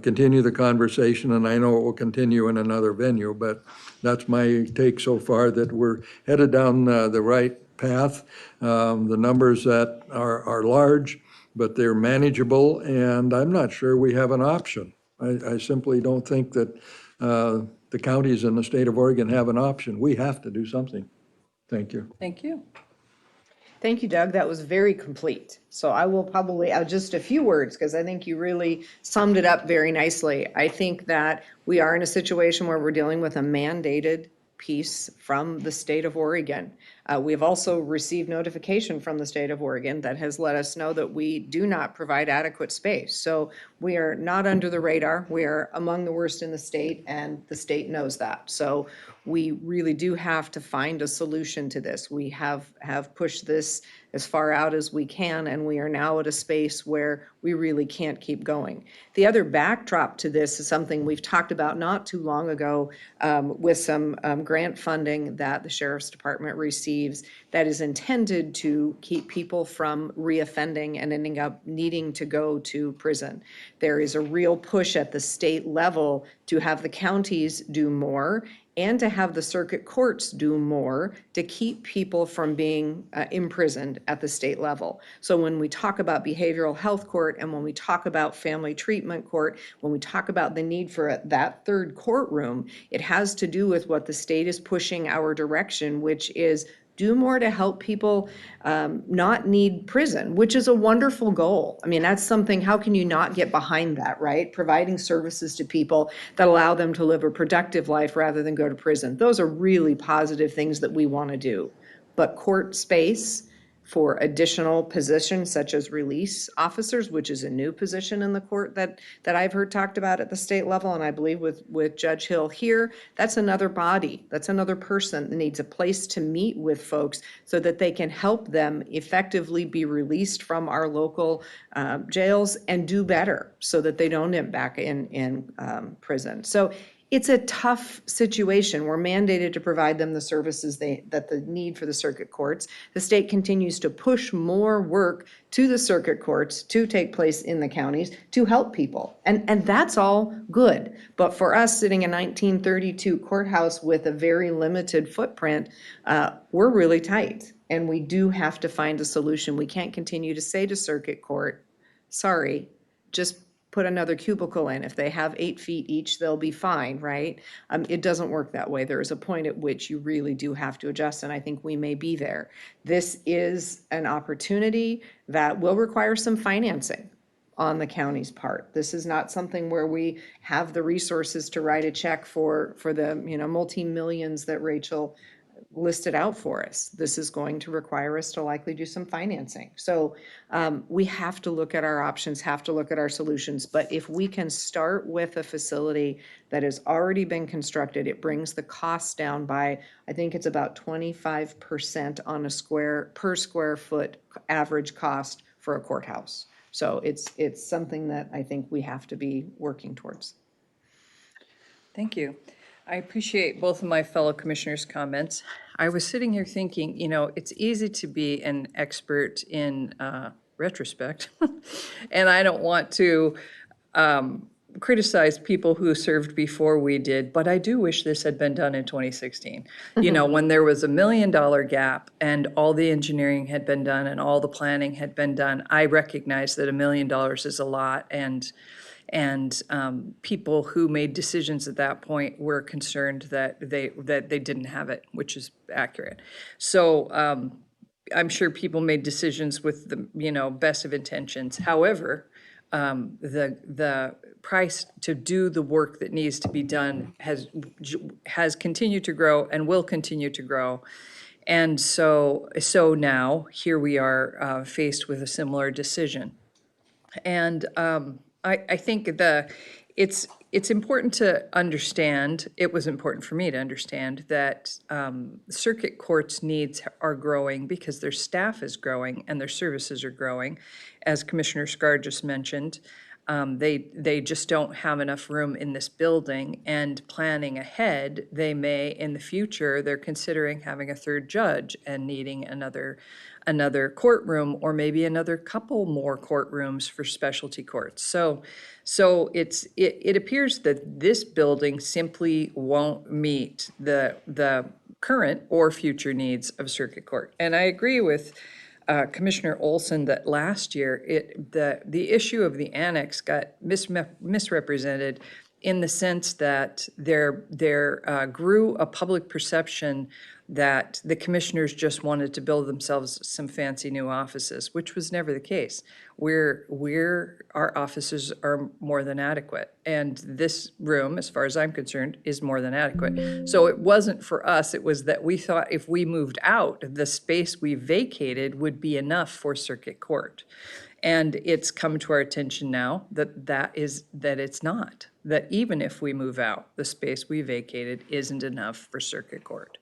S3: continue the conversation, and I know it will continue in another venue, but that's my take so far, that we're headed down the right path. The numbers that are large, but they're manageable, and I'm not sure we have an option. I simply don't think that the counties in the state of Oregon have an option. We have to do something. Thank you.
S1: Thank you.
S4: Thank you, Doug. That was very complete. So I will probably add just a few words because I think you really summed it up very nicely. I think that we are in a situation where we're dealing with a mandated piece from the state of Oregon. We have also received notification from the state of Oregon that has let us know that we do not provide adequate space. So we are not under the radar. We are among the worst in the state, and the state knows that. So we really do have to find a solution to this. We have pushed this as far out as we can, and we are now at a space where we really can't keep going. The other backdrop to this is something we've talked about not too long ago with some grant funding that the Sheriff's Department receives that is intended to keep people from reoffending and ending up needing to go to prison. There is a real push at the state level to have the counties do more and to have the circuit courts do more to keep people from being imprisoned at the state level. So when we talk about behavioral health court and when we talk about family treatment court, when we talk about the need for that third courtroom, it has to do with what the state is pushing our direction, which is do more to help people not need prison, which is a wonderful goal. I mean, that's something, how can you not get behind that, right? Providing services to people that allow them to live a productive life rather than go to prison. Those are really positive things that we want to do. But court space for additional positions such as release officers, which is a new position in the court that I've heard talked about at the state level, and I believe with Judge Hill here, that's another body, that's another person that needs a place to meet with folks so that they can help them effectively be released from our local jails and do better so that they don't end back in prison. So it's a tough situation. We're mandated to provide them the services that the need for the circuit courts. The state continues to push more work to the circuit courts to take place in the counties to help people. And that's all good. But for us sitting in 1932 courthouse with a very limited footprint, we're really tight. And we do have to find a solution. We can't continue to say to circuit court, sorry, just put another cubicle in. If they have 8 feet each, they'll be fine, right? It doesn't work that way. There is a point at which you really do have to adjust, and I think we may be there. This is an opportunity that will require some financing on the county's part. This is not something where we have the resources to write a check for the multi-millions that Rachel listed out for us. This is going to require us to likely do some financing. So we have to look at our options, have to look at our solutions. But if we can start with a facility that has already been constructed, it brings the cost down by, I think it's about 25% on a per square foot average cost for a courthouse. So it's something that I think we have to be working towards.
S1: Thank you. I appreciate both of my fellow commissioners' comments. I was sitting here thinking, it's easy to be an expert in retrospect, and I don't want to criticize people who served before we did, but I do wish this had been done in 2016. When there was $1 million gap and all the engineering had been done and all the planning had been done, I recognize that $1 million is a lot, and people who made decisions at that point were concerned that they didn't have it, which is accurate. So I'm sure people made decisions with the, best of intentions. However, the price to do the work that needs to be done has continued to grow and will continue to grow. And so now, here we are faced with a similar decision. And I think it's important to understand, it was important for me to understand, that circuit court's needs are growing because their staff is growing and their services are growing. As Commissioner Scar just mentioned, they just don't have enough room in this building, and planning ahead, they may, in the future, they're considering having a third judge and needing another courtroom, or maybe another couple more courtrooms for specialty courts. So it appears that this building simply won't meet the current or future needs of circuit court. And I agree with Commissioner Olson that last year, the issue of the annex got misrepresented in the sense that there grew a public perception that the commissioners just wanted to build themselves some fancy new offices, which was never the case. Our offices are more than adequate, and this room, as far as I'm concerned, is more than adequate. So it wasn't for us, it was that we thought if we moved out, the space we vacated would be enough for circuit court. And it's come to our attention now that it's not, that even if we move out, the space we vacated isn't enough for circuit court.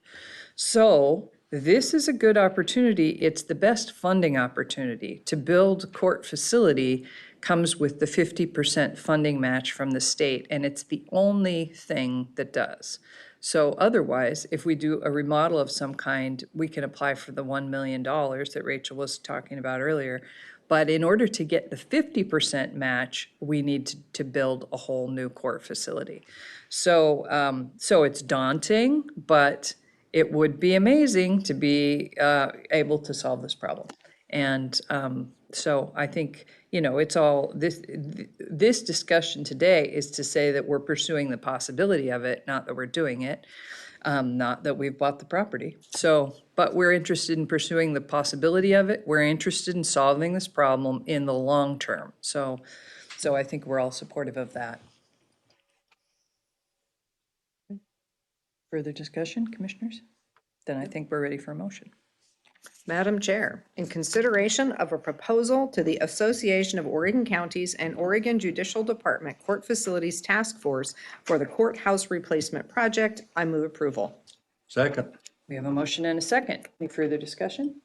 S1: So this is a good opportunity. It's the best funding opportunity. To build court facility comes with the 50% funding match from the state, and it's the only thing that does. So otherwise, if we do a remodel of some kind, we can apply for the $1 million that Rachel was talking about earlier. But in order to get the 50% match, we need to build a whole new court facility. So it's daunting, but it would be amazing to be able to solve this problem. And so I think, it's all, this discussion today is to say that we're pursuing the possibility of it, not that we're doing it, not that we've bought the property. So, but we're interested in pursuing the possibility of it. We're interested in solving this problem in the long term. So I think we're all supportive of that. Further discussion, commissioners? Then I think we're ready for a motion.
S4: Madam Chair, in consideration of a proposal to the Association of Oregon Counties and Oregon Judicial Department Court Facilities Task Force for the Courthouse Replacement Project, I move approval.
S3: Second.
S1: We have a motion and a second. Any further discussion?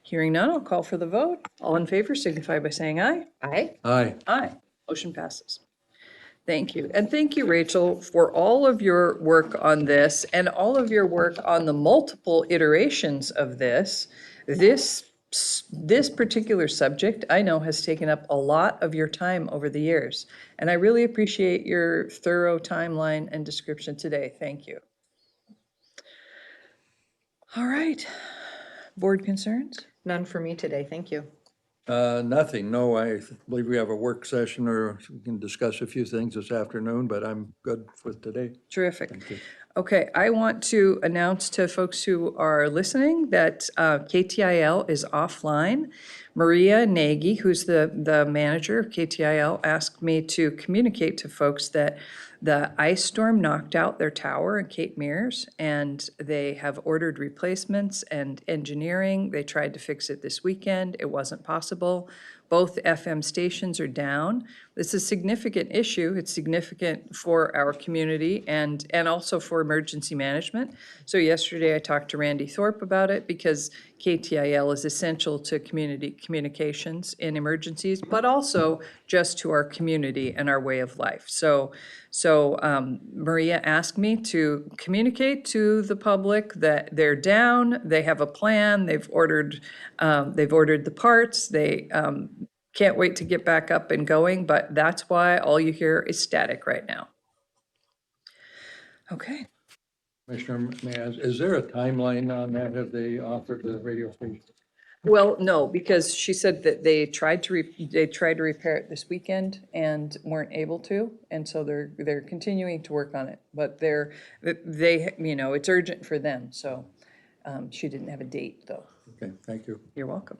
S1: Hearing none, I'll call for the vote. All in favor signify by saying aye.
S4: Aye.
S3: Aye.
S1: Aye. Motion passes. Thank you. And thank you, Rachel, for all of your work on this and all of your work on the multiple iterations of this. This particular subject, I know, has taken up a lot of your time over the years. And I really appreciate your thorough timeline and description today. Thank you. All right. Board concerns?
S4: None for me today, thank you.
S3: Nothing, no, I believe we have a work session or we can discuss a few things this afternoon, but I'm good for today.
S1: Terrific.
S3: Thank you.
S1: Okay, I want to announce to folks who are listening that KTIL is offline. Maria Nagy, who's the manager of KTIL, asked me to communicate to folks that the ice storm knocked out their tower in Cape Mears, and they have ordered replacements and engineering. They tried to fix it this weekend. It wasn't possible. Both FM stations are down. It's a significant issue. It's significant for our community and also for emergency management. So yesterday I talked to Randy Thorpe about it because KTIL is essential to community communications in emergencies, but also just to our community and our way of life. So Maria asked me to communicate to the public that they're down, they have a plan, they've ordered the parts, they can't wait to get back up and going, but that's why all you hear is static right now. Okay.
S3: Commissioner, may I ask, is there a timeline on that? Have they offered the radio station?
S1: Well, no, because she said that they tried to repair it this weekend and weren't able to, and so they're continuing to work on it. But it's urgent for them. So she didn't have a date though.
S3: Okay, thank you.
S1: You're welcome.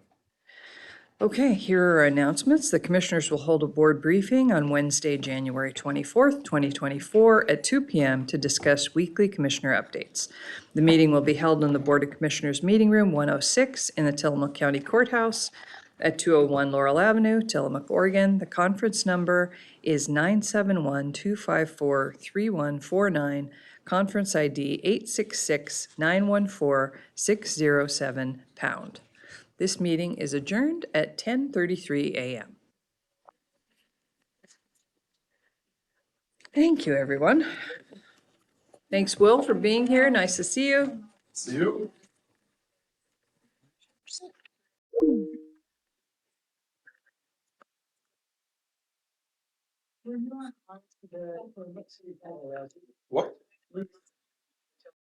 S1: Okay, here are announcements. The Commissioners will hold a board briefing on Wednesday, January 24th, 2024 at 2 p.m. to discuss weekly Commissioner updates. The meeting will be held in the Board of Commissioners Meeting Room 106 in the Tillamook County Courthouse at 201 Laurel Avenue, Tillamook, Oregon. The conference number is 971-254-3149, conference ID 866-914-607#. This meeting is adjourned at 10:33 a.m. Thank you, everyone. Thanks, Will, for being here. Nice to see you.
S6: See you. What?